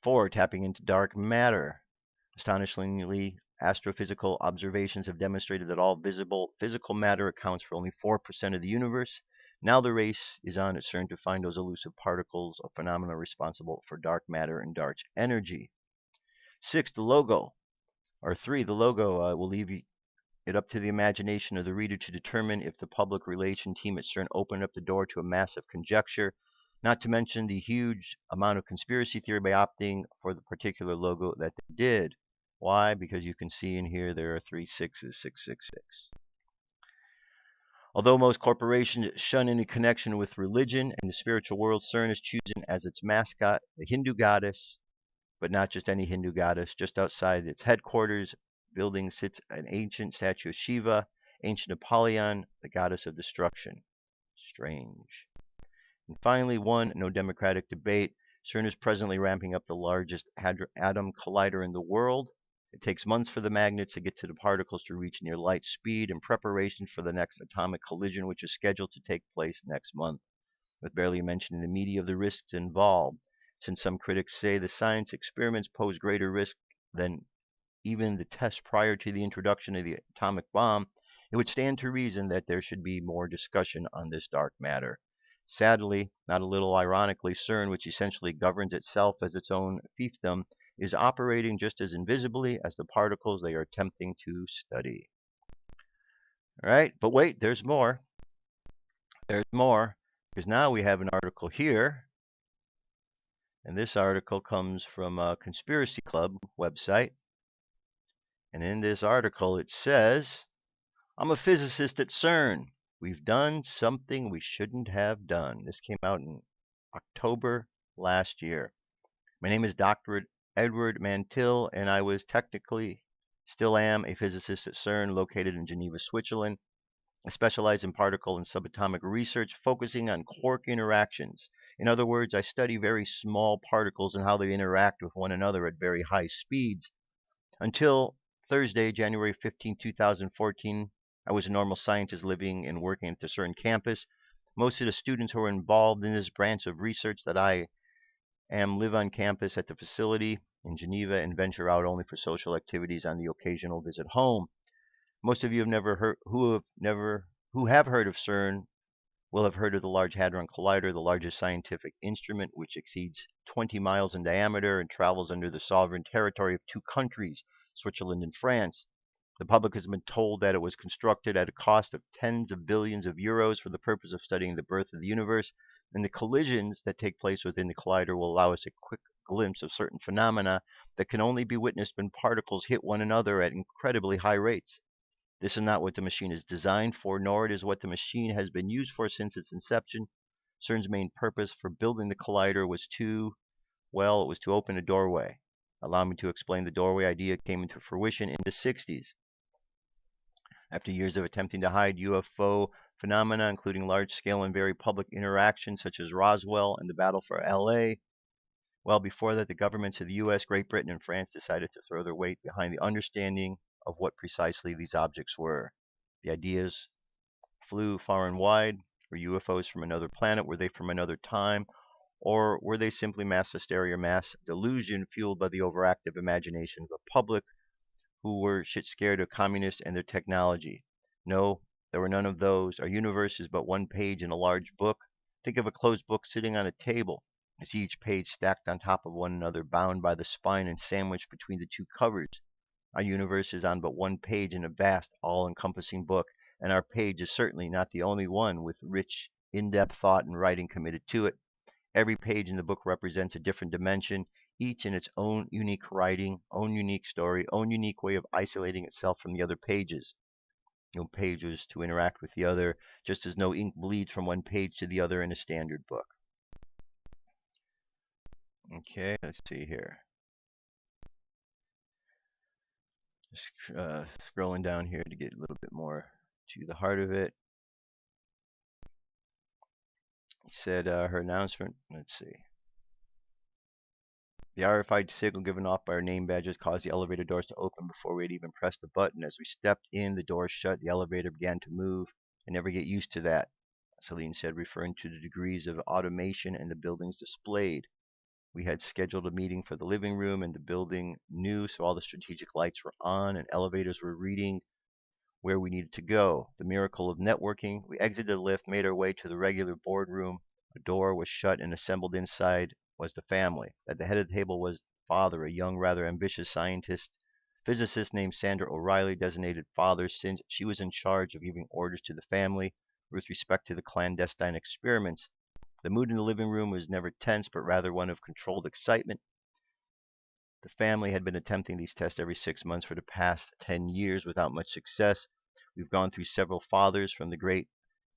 4. Tapping into dark matter. Astonishingly, astrophysical observations have demonstrated that all visible physical matter accounts for only 4% of the universe. Now the race is on at CERN to find those elusive particles or phenomena responsible for dark matter and dark energy. 6. The logo. Or 3. The logo will leave it up to the imagination of the reader to determine if the public relation team at CERN opened up the door to a massive conjecture, not to mention the huge amount of conspiracy theory by opting for the particular logo that they did. Why? Because you can see in here there are 3 6s, 666. Although most corporations shun any connection with religion and the spiritual world, CERN is chosen as its mascot, the Hindu goddess, but not just any Hindu goddess. Just outside its headquarters building sits an ancient statue of Shiva, ancient Apollyon, the goddess of destruction. Strange. And finally, 1. No democratic debate. CERN is presently ramping up the largest hadron collider in the world. It takes months for the magnets to get to the particles to reach near light speed in preparation for the next atomic collision, which is scheduled to take place next month, with barely mention in the media of the risks involved. Since some critics say the science experiments pose greater risk than even the tests prior to the introduction of the atomic bomb, it would stand to reason that there should be more discussion on this dark matter. Sadly, not a little ironically, CERN, which essentially governs itself as its own fiefdom, is operating just as invisibly as the particles they are attempting to study. All right, but wait, there's more. There's more, because now we have an article here, and this article comes from a Conspiracy Club website. And in this article it says, "I'm a physicist at CERN. We've done something we shouldn't have done." This came out in October last year. "My name is Dr. Edward Mantil, and I was still am, a physicist at CERN, located in Geneva, Switzerland. I specialize in particle and subatomic research, focusing on quark interactions. In other words, I study very small particles and how they interact with one another at very high speeds. Until Thursday, January 15, 2014, I was a normal scientist living and working at the CERN campus. Most of the students who are involved in this branch of research that I am live on campus at the facility in Geneva and venture out only for social activities on the occasional visit home. Most of you who have heard of CERN will have heard of the Large Hadron Collider, the largest scientific instrument, which exceeds 20 miles in diameter and travels under the sovereign territory of 2 countries, Switzerland and France. The public has been told that it was constructed at a cost of tens of billions of euros for the purpose of studying the birth of the universe, and the collisions that take place within the collider will allow us a quick glimpse of certain phenomena that can only be witnessed when particles hit one another at incredibly high rates. This is not what the machine is designed for, nor it is what the machine has been used for since its inception. CERN's main purpose for building the collider was to open a doorway. Allow me to explain. The doorway idea came into fruition in the 60s. After years of attempting to hide UFO phenomena, including large-scale and very public interactions such as Roswell and the Battle for LA, well before that, the governments of the US, Great Britain, and France decided to throw their weight behind the understanding of what precisely these objects were. The ideas flew far and wide. Were UFOs from another planet? Were they from another time? Or were they simply mass hysteria, mass delusion fueled by the overactive imagination of the public who were shit scared of communists and their technology? No, there were none of those. Our universe is but one page in a large book. Think of a closed book sitting on a table. I see each page stacked on top of one another, bound by the spine and sandwiched between the 2 covers. Our universe is on but one page in a vast, all-encompassing book, and our page is certainly not the only one with rich, in-depth thought and writing committed to it. Every page in the book represents a different dimension, each in its own unique writing, own unique story, own unique way of isolating itself from the other pages. No pages to interact with the other, just as no ink bleeds from one page to the other in a standard book. Okay, let's see here. Just scrolling down here to get a little bit more to the heart of it. He said her announcement, let's see. The RFID signal given off by our name badges caused the elevator doors to open before we had even pressed the button. As we stepped in, the doors shut, the elevator began to move. I never get used to that, Celine said, referring to the degrees of automation and the buildings displayed. We had scheduled a meeting for the living room, and the building knew, so all the strategic lights were on and elevators were reading where we needed to go. The miracle of networking. We exited the lift, made our way to the regular boardroom. A door was shut, and assembled inside was the family. At the head of the table was father, a young, rather ambitious physicist named Sandra O'Reilly, designated father since she was in charge of giving orders to the family with respect to the clandestine experiments. The mood in the living room was never tense, but rather one of controlled excitement. The family had been attempting these tests every 6 months for the past 10 years without much success. We've gone through several fathers, from the great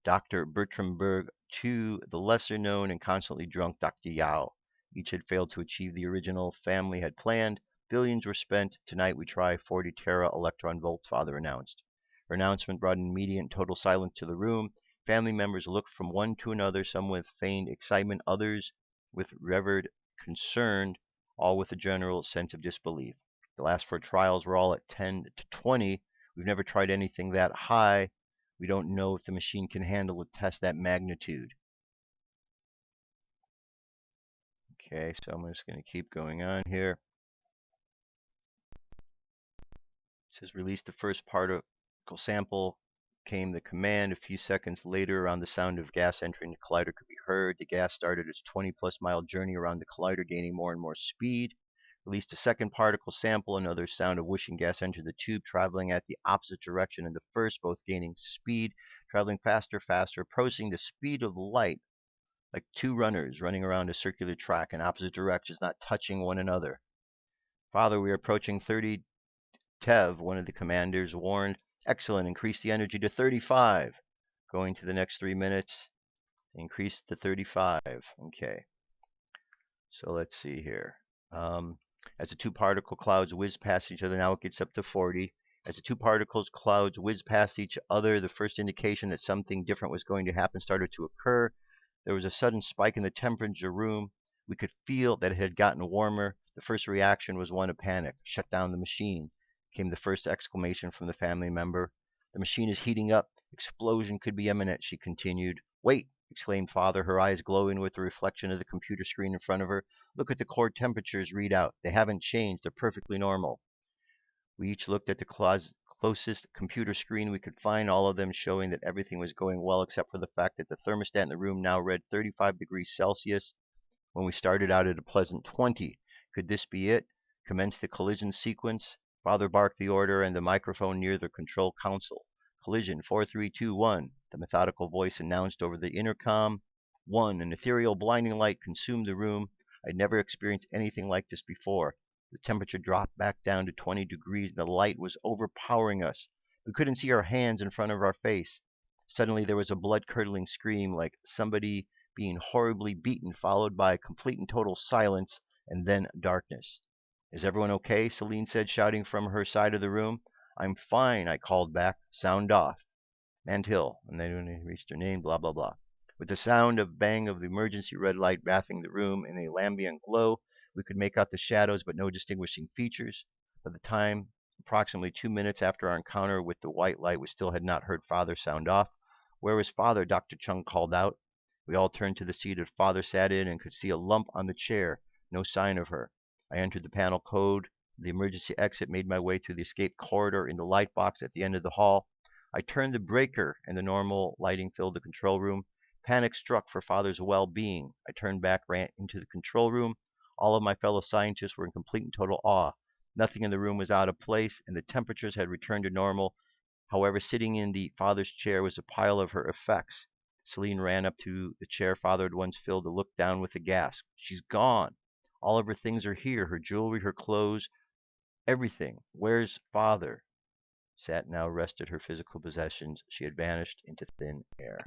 Dr. Bertram Berg to the lesser-known and constantly drunk Dr. Yao. Each had failed to achieve the original family had planned. Billions were spent. Tonight we try 40 tera electron volts, father announced. Her announcement brought an immediate and total silence to the room. Family members looked from one to another, some with feigned excitement, others with revered concern, all with a general sense of disbelief. The last 4 trials were all at 10 to 20. We've never tried anything that high. We don't know if the machine can handle a test that magnitude. Okay, so I'm just going to keep going on here. It says release the first particle sample. Came the command. A few seconds later, around the sound of gas entering the collider could be heard. The gas started its 20-plus mile journey around the collider, gaining more and more speed. Released a second particle sample. Another sound of whooshing gas entered the tube, traveling at the opposite direction in the first, both gaining speed, traveling faster, approaching the speed of light, like 2 runners running around a circular track in opposite directions, not touching one another. Father, we are approaching 30 TeV, one of the commanders warned. Excellent. Increase the energy to 35. Going to the next 3 minutes. Increase to 35. Okay. So let's see here. As the 2 particle clouds whiz past each other, now it gets up to 40. As the 2 particles clouds whiz past each other, the first indication that something different was going to happen started to occur. There was a sudden spike in the temperature room. We could feel that it had gotten warmer. The first reaction was one of panic. Shut down the machine, came the first exclamation from the family member. The machine is heating up. Explosion could be imminent, she continued. Wait, exclaimed father, her eyes glowing with the reflection of the computer screen in front of her. Look at the core temperatures readout. They haven't changed. They're perfectly normal. We each looked at the closest computer screen we could find, all of them showing that everything was going well, except for the fact that the thermostat in the room now read 35 degrees Celsius when we started out at a pleasant 20. Could this be it? Commence the collision sequence. Father barked the order, and the microphone near the control console. Collision 4321, the methodical voice announced over the intercom. 1. An ethereal blinding light consumed the room. I'd never experienced anything like this before. The temperature dropped back down to 20 degrees, and the light was overpowering us. We couldn't see our hands in front of our face. Suddenly there was a blood-curdling scream, like somebody being horribly beaten, followed by complete and total silence, and then darkness. Is everyone okay? Celine said, shouting from her side of the room. I'm fine, I called back. Sound off. Manthill. And then reached her name, blah, blah, blah. With the sound of bang of the emergency red light bathing the room in a lambent glow, we could make out the shadows but no distinguishing features. By the time, approximately 2 minutes after our encounter with the white light, we still had not heard father sound off. Where is father? Dr. Chung called out. We all turned to the seat that father sat in and could see a lump on the chair. No sign of her. I entered the panel code, the emergency exit, made my way through the escape corridor in the light box at the end of the hall. I turned the breaker, and the normal lighting filled the control room. Panic struck for father's well-being. I turned back, ran into the control room. All of my fellow scientists were in complete and total awe. Nothing in the room was out of place, and the temperatures had returned to normal. However, sitting in the father's chair was a pile of her effects. Celine ran up to the chair father had once filled to look down with a gasp. She's gone. All of her things are here, her jewelry, her clothes, everything. Where's father? Sat now rested her physical possessions. She had vanished into thin air.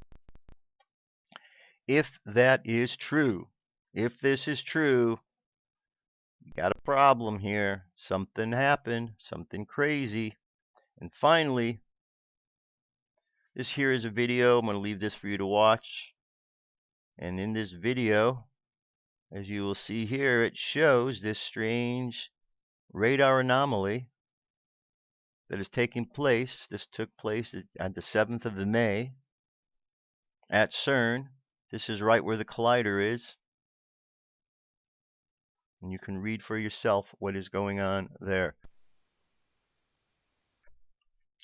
If that is true, if this is true, you got a problem here. Something happened, something crazy. And finally, this here is a video. I'm going to leave this for you to watch. And in this video, as you will see here, it shows this strange radar anomaly that is taking place. This took place on the 7th of May at CERN. This is right where the collider is. And you can read for yourself what is going on there.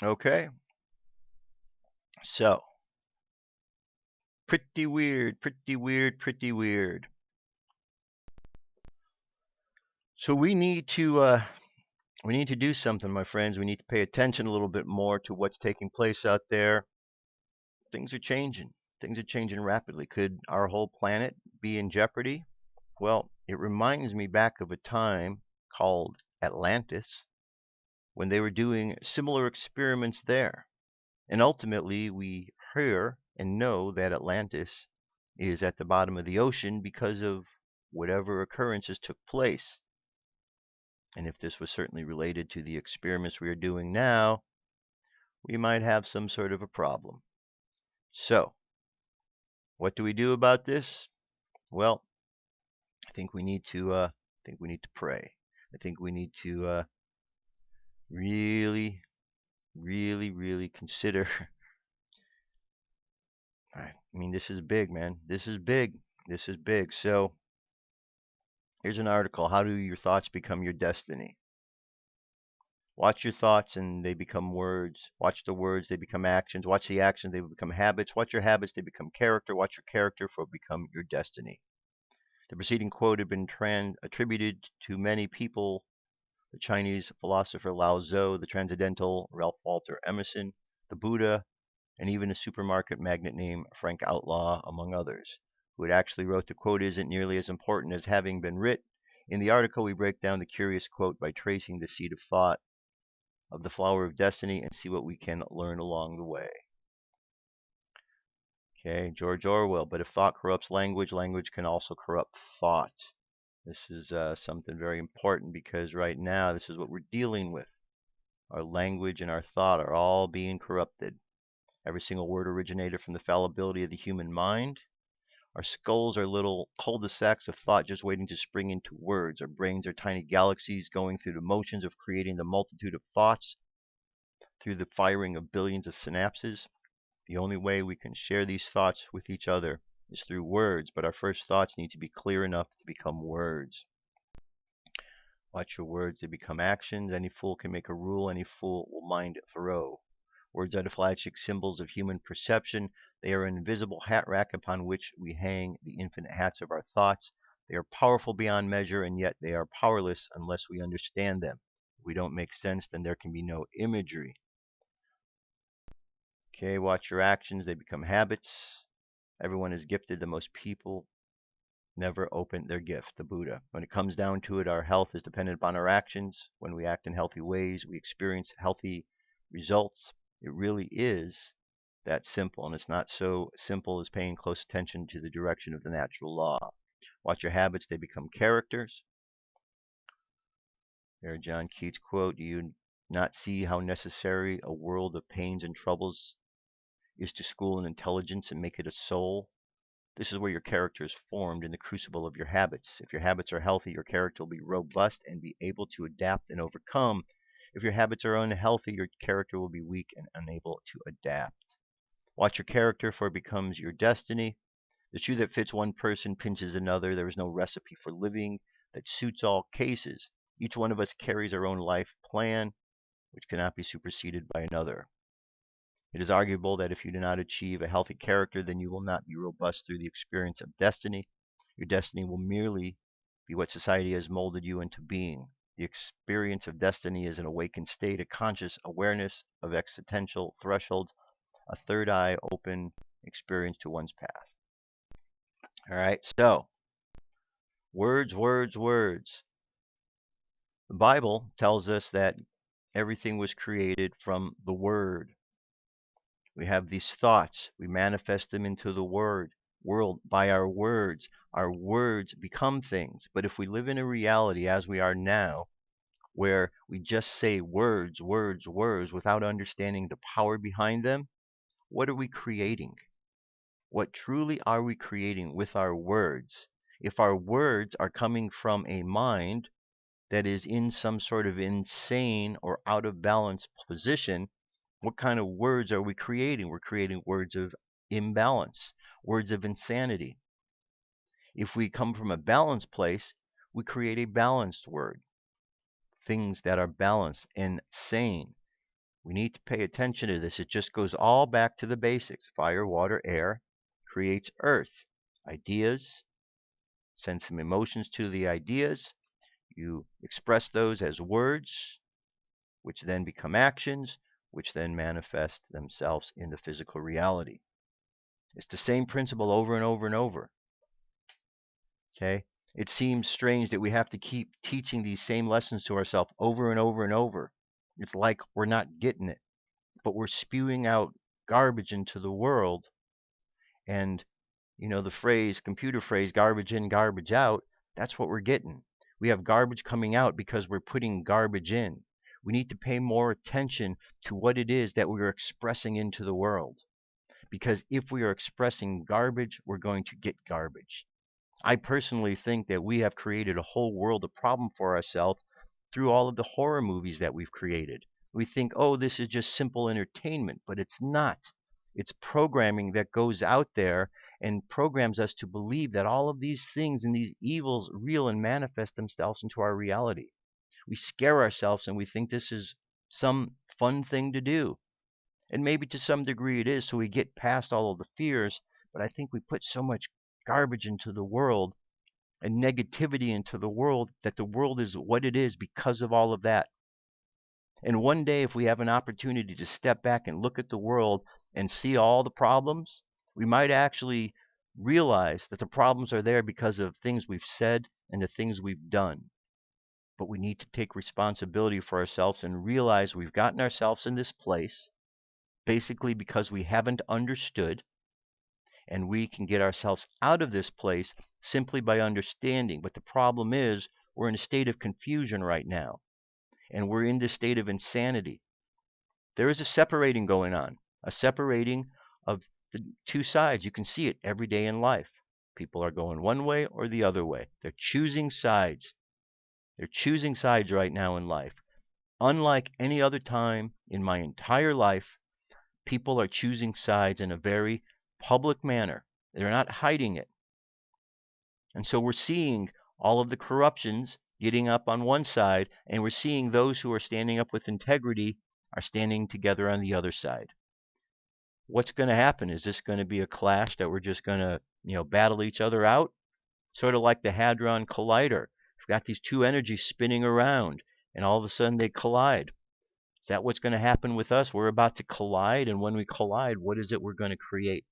Okay. So, pretty weird, pretty weird, pretty weird. So we need to do something, my friends. We need to pay attention a little bit more to what's taking place out there. Things are changing. Things are changing rapidly. Could our whole planet be in jeopardy? Well, it reminds me back of a time called Atlantis, when they were doing similar experiments there. And ultimately, we hear and know that Atlantis is at the bottom of the ocean because of whatever occurrences took place. And if this was certainly related to the experiments we are doing now, we might have some sort of a problem. So, what do we do about this? Well, I think we need to pray. I think we need to really consider. I mean, this is big, man. This is big. This is big. So, here's an article. How do your thoughts become your destiny? Watch your thoughts and they become words. Watch the words, they become actions. Watch the actions, they become habits. Watch your habits, they become character. Watch your character, for it become your destiny. The preceding quote had been attributed to many people: the Chinese philosopher Lao Tzu, the transcendental Ralph Waldo Emerson, the Buddha, and even a supermarket magnate named Frank Outlaw, among others. Who had actually wrote the quote isn't nearly as important as having been writ. In the article, we break down the curious quote by tracing the seed of thought of the flower of destiny and see what we can learn along the way. Okay, George Orwell. But if thought corrupts language, language can also corrupt thought. This is something very important, because right now this is what we're dealing with. Our language and our thought are all being corrupted. Every single word originated from the fallibility of the human mind. Our skulls are little cul-de-sacs of thought just waiting to spring into words. Our brains are tiny galaxies going through the motions of creating the multitude of thoughts through the firing of billions of synapses. The only way we can share these thoughts with each other is through words, but our first thoughts need to be clear enough to become words. Watch your words, they become actions. Any fool can make a rule, any fool will mind Thoreau. Words are the flagship symbols of human perception. They are an invisible hat rack upon which we hang the infinite hats of our thoughts. They are powerful beyond measure, and yet they are powerless unless we understand them. If we don't make sense, then there can be no imagery. Okay, watch your actions, they become habits. Everyone is gifted, the most people never open their gift, the Buddha. When it comes down to it, our health is dependent upon our actions. When we act in healthy ways, we experience healthy results. It really is that simple, and it's not so simple as paying close attention to the direction of the natural law. Watch your habits, they become characters. There, John Keats quote: do you not see how necessary a world of pains and troubles is to school an intelligence and make it a soul? This is where your character is formed, in the crucible of your habits. If your habits are healthy, your character will be robust and be able to adapt and overcome. If your habits are unhealthy, your character will be weak and unable to adapt. Watch your character, for it becomes your destiny. The shoe that fits one person pinches another. There is no recipe for living that suits all cases. Each one of us carries our own life plan, which cannot be superseded by another. It is arguable that if you do not achieve a healthy character, then you will not be robust through the experience of destiny. Your destiny will merely be what society has molded you into being. The experience of destiny is an awakened state, a conscious awareness of existential thresholds, a third eye open experience to one's path. All right, so words, words, words. The Bible tells us that everything was created from the Word. We have these thoughts. We manifest them into the world by our words. Our words become things. But if we live in a reality as we are now, where we just say words, words, words without understanding the power behind them, what are we creating? What truly are we creating with our words? If our words are coming from a mind that is in some sort of insane or out of balance position, what kind of words are we creating? We're creating words of imbalance, words of insanity. If we come from a balanced place, we create a balanced word, things that are balanced and sane. We need to pay attention to this. It just goes all back to the basics. Fire, water, air creates earth. Ideas, send some emotions to the ideas. You express those as words, which then become actions, which then manifest themselves in the physical reality. It's the same principle over and over and over. Okay? It seems strange that we have to keep teaching these same lessons to ourselves over and over and over. It's like we're not getting it, but we're spewing out garbage into the world. And, you know, the phrase, computer phrase, garbage in, garbage out, that's what we're getting. We have garbage coming out because we're putting garbage in. We need to pay more attention to what it is that we're expressing into the world. Because if we are expressing garbage, we're going to get garbage. I personally think that we have created a whole world of problem for ourselves through all of the horror movies that we've created. We think, oh, this is just simple entertainment, but it's not. It's programming that goes out there and programs us to believe that all of these things and these evils real and manifest themselves into our reality. We scare ourselves and we think this is some fun thing to do. And maybe to some degree it is, so we get past all of the fears. But I think we put so much garbage into the world and negativity into the world that the world is what it is because of all of that. And one day, if we have an opportunity to step back and look at the world and see all the problems, we might actually realize that the problems are there because of things we've said and the things we've done. But we need to take responsibility for ourselves and realize we've gotten ourselves in this place basically because we haven't understood, and we can get ourselves out of this place simply by understanding. But the problem is we're in a state of confusion right now, and we're in this state of insanity. There is a separating going on, a separating of the two sides. You can see it every day in life. People are going one way or the other way. They're choosing sides. They're choosing sides right now in life. Unlike any other time in my entire life, people are choosing sides in a very public manner. They're not hiding it. And so we're seeing all of the corruptions getting up on one side, and we're seeing those who are standing up with integrity are standing together on the other side. What's going to happen? Is this going to be a clash that we're just going to, battle each other out? Sort of like the Hadron Collider. We've got these two energies spinning around, and all of a sudden they collide. Is that what's going to happen with us? We're about to collide, and when we collide, what is it we're going to create?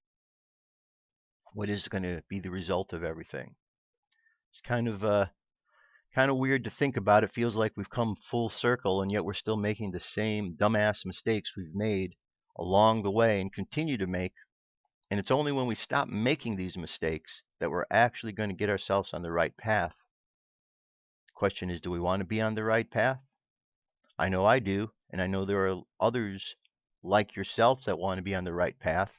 What is going to be the result of everything? It's kind of weird to think about. It feels like we've come full circle, and yet we're still making the same dumbass mistakes we've made along the way and continue to make. And it's only when we stop making these mistakes that we're actually going to get ourselves on the right path. The question is, do we want to be on the right path? I know I do, and I know there are others like yourselves that want to be on the right path.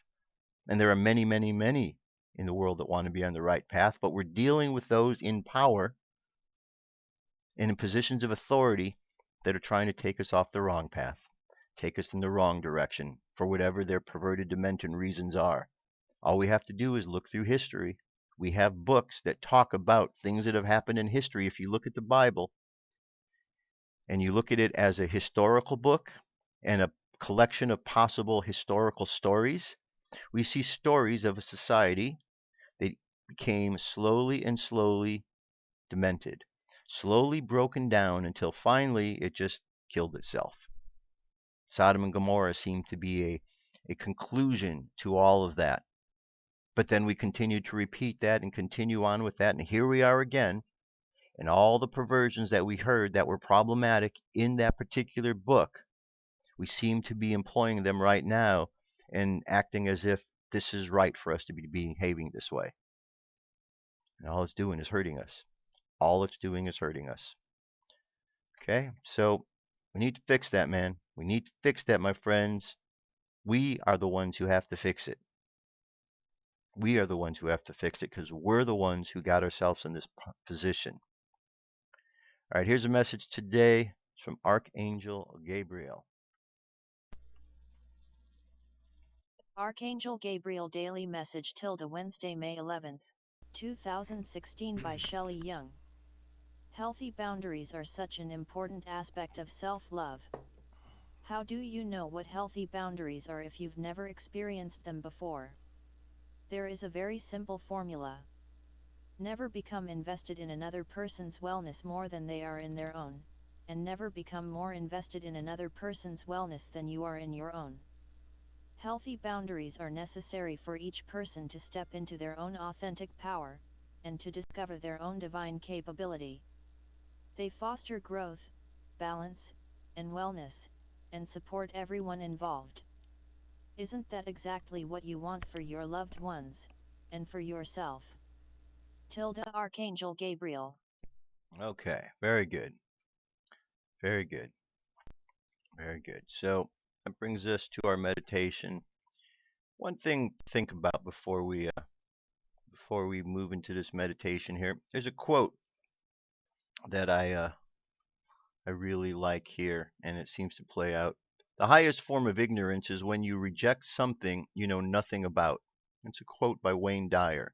And there are many, many, many in the world that want to be on the right path, but we're dealing with those in power and in positions of authority that are trying to take us off the wrong path, take us in the wrong direction for whatever their perverted demented reasons are. All we have to do is look through history. We have books that talk about things that have happened in history. If you look at the Bible and you look at it as a historical book and a collection of possible historical stories, we see stories of a society that became slowly and slowly demented. slowly broken down until finally it just killed itself. Sodom and Gomorrah seemed to be a conclusion to all of that. But then we continued to repeat that and continue on with that, and here we are again. And all the perversions that we heard that were problematic in that particular book, we seem to be employing them right now and acting as if this is right for us to be behaving this way. And all it's doing is hurting us. All it's doing is hurting us. Okay? So we need to fix that, man. We need to fix that, my friends. We are the ones who have to fix it. We are the ones who have to fix it because we're the ones who got ourselves in this position. All right, here's a message today. It's from Archangel Gabriel. Archangel Gabriel Daily Message Wednesday, May 11th, 2016 by Shelley Young. Healthy boundaries are such an important aspect of self-love. How do you know what healthy boundaries are if you've never experienced them before? There is a very simple formula. Never become invested in another person's wellness more than they are in their own, and never become more invested in another person's wellness than you are in your own. Healthy boundaries are necessary for each person to step into their own authentic power, and to discover their own divine capability. They foster growth, balance, and wellness, and support everyone involved. Isn't that exactly what you want for your loved ones, and for yourself? Archangel Gabriel. Okay, very good. Very good. Very good. So that brings us to our meditation. One thing to think about before we move into this meditation here. There's a quote that I really like here, and it seems to play out. The highest form of ignorance is when you reject something you know nothing about. It's a quote by Wayne Dyer.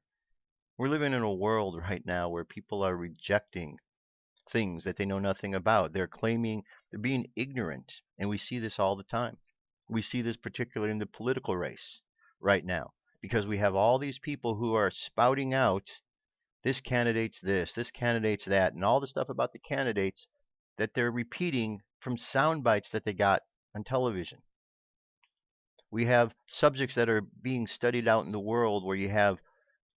We're living in a world right now where people are rejecting things that they know nothing about. They're claiming they're being ignorant, and we see this all the time. We see this particularly in the political race right now, because we have all these people who are spouting out this candidate's this candidate's that, and all the stuff about the candidates that they're repeating from sound bites that they got on television. We have subjects that are being studied out in the world where you have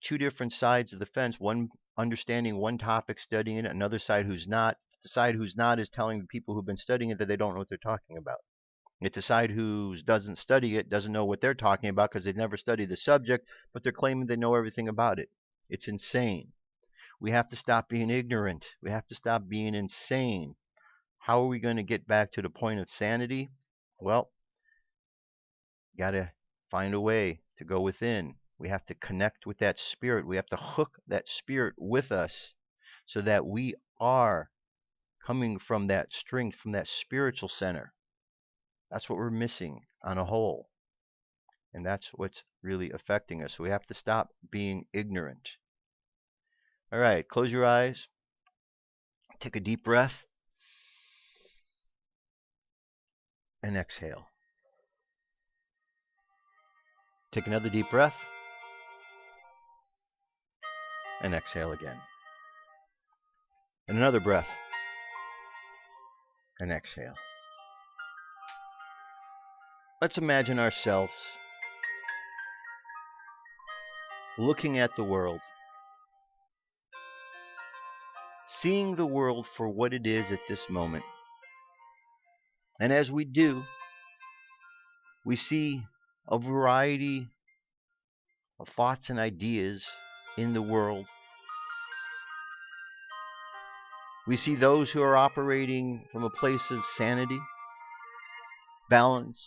two different sides of the fence, one understanding one topic, studying it, another side who's not. The side who's not is telling the people who've been studying it that they don't know what they're talking about. Yet the side who doesn't study it doesn't know what they're talking about because they've never studied the subject, but they're claiming they know everything about it. It's insane. We have to stop being ignorant. We have to stop being insane. How are we going to get back to the point of sanity? Well, got to find a way to go within. We have to connect with that spirit. We have to hook that spirit with us so that we are coming from that strength, from that spiritual center. That's what we're missing on a whole. And that's what's really affecting us. We have to stop being ignorant. All right, close your eyes. Take a deep breath. And exhale. Take another deep breath. And exhale again. And another breath. And exhale. Let's imagine ourselves looking at the world, seeing the world for what it is at this moment. And as we do, we see a variety of thoughts and ideas in the world. We see those who are operating from a place of sanity, balance,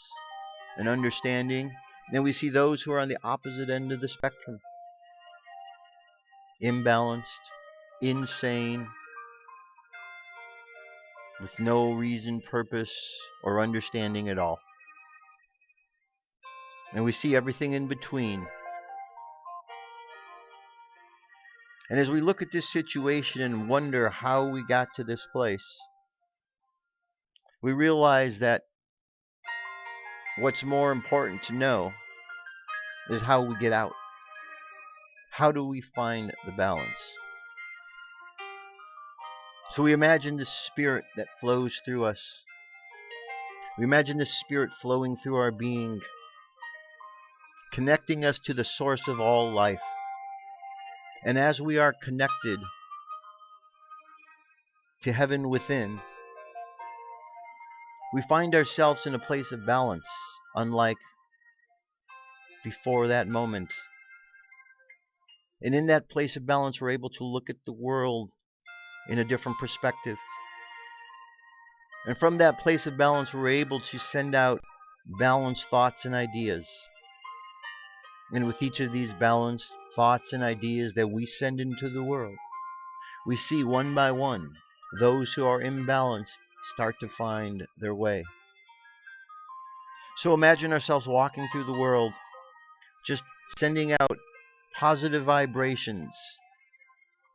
and understanding. Then we see those who are on the opposite end of the spectrum, imbalanced, insane, with no reason, purpose, or understanding at all. And we see everything in between. And as we look at this situation and wonder how we got to this place, we realize that what's more important to know is how we get out. How do we find the balance? So we imagine this spirit that flows through us. We imagine this spirit flowing through our being, connecting us to the source of all life. And as we are connected to heaven within, we find ourselves in a place of balance, unlike before that moment. And in that place of balance, we're able to look at the world in a different perspective. And from that place of balance, we're able to send out balanced thoughts and ideas. And with each of these balanced thoughts and ideas that we send into the world, we see one by one those who are imbalanced start to find their way. So imagine ourselves walking through the world, just sending out positive vibrations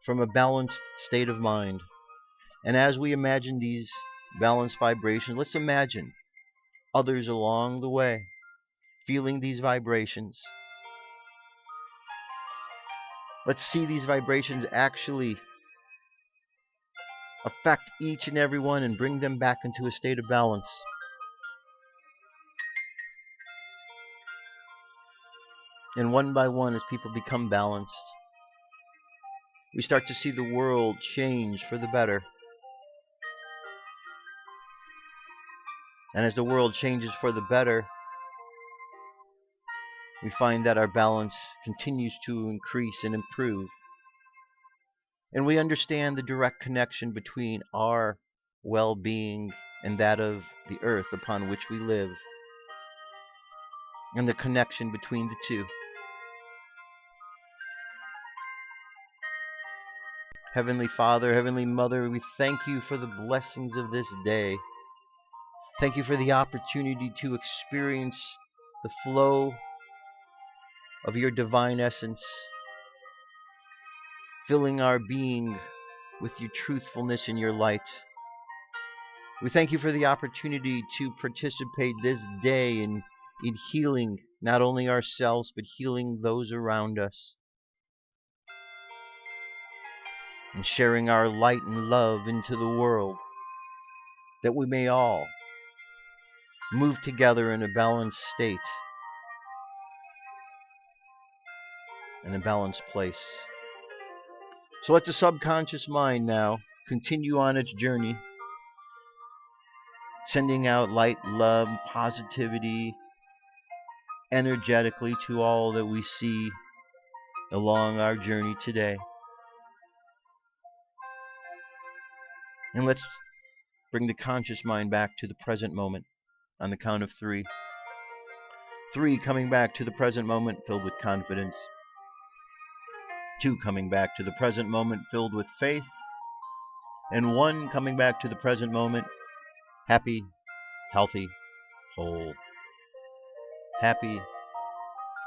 from a balanced state of mind. And as we imagine these balanced vibrations, let's imagine others along the way feeling these vibrations. Let's see these vibrations actually affect each and every one and bring them back into a state of balance. And one by one, as people become balanced, we start to see the world change for the better. And as the world changes for the better, we find that our balance continues to increase and improve. And we understand the direct connection between our well-being and that of the earth upon which we live, and the connection between the two. Heavenly Father, Heavenly Mother, we thank you for the blessings of this day. Thank you for the opportunity to experience the flow of your divine essence, filling our being with your truthfulness and your light. We thank you for the opportunity to participate this day in healing not only ourselves, but healing those around us, and sharing our light and love into the world, that we may all move together in a balanced state, in a balanced place. So let the subconscious mind now continue on its journey, sending out light, love, positivity, energetically to all that we see along our journey today. And let's bring the conscious mind back to the present moment on the count of 3. 3 coming back to the present moment filled with confidence. 2 coming back to the present moment filled with faith. And 1 coming back to the present moment happy, healthy, whole. Happy,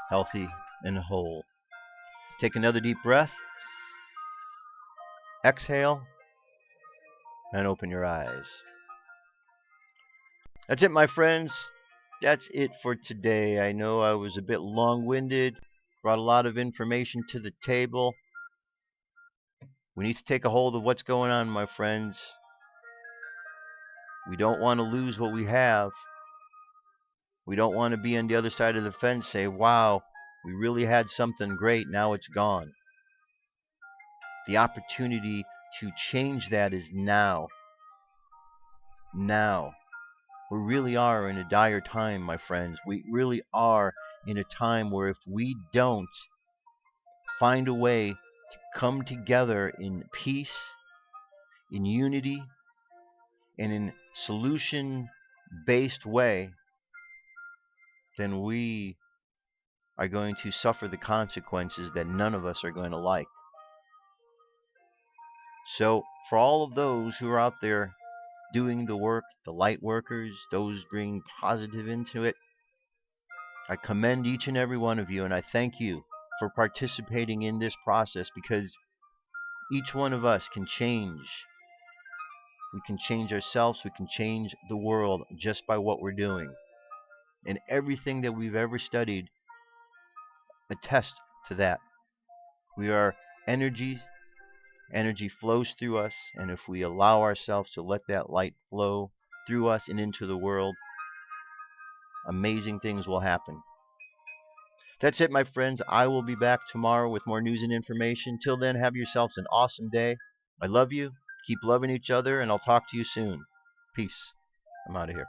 healthy, and whole. Take another deep breath. Exhale. And open your eyes. That's it, my friends. That's it for today. I know I was a bit long-winded, brought a lot of information to the table. We need to take a hold of what's going on, my friends. We don't want to lose what we have. We don't want to be on the other side of the fence, say, wow, we really had something great, now it's gone. The opportunity to change that is now. Now. We really are in a dire time, my friends. We really are in a time where if we don't find a way to come together in peace, in unity, and in solution-based way, then we are going to suffer the consequences that none of us are going to like. So, for all of those who are out there doing the work, the light workers, those bringing positive into it, I commend each and every one of you, and I thank you for participating in this process, because each one of us can change. We can change ourselves, we can change the world just by what we're doing. And everything that we've ever studied attests to that. We are energies, Energy flows through us, and if we allow ourselves to let that light flow through us and into the world, amazing things will happen. That's it, my friends. I will be back tomorrow with more news and information. Till then, have yourselves an awesome day. I love you. Keep loving each other, and I'll talk to you soon. Peace. I'm out of here.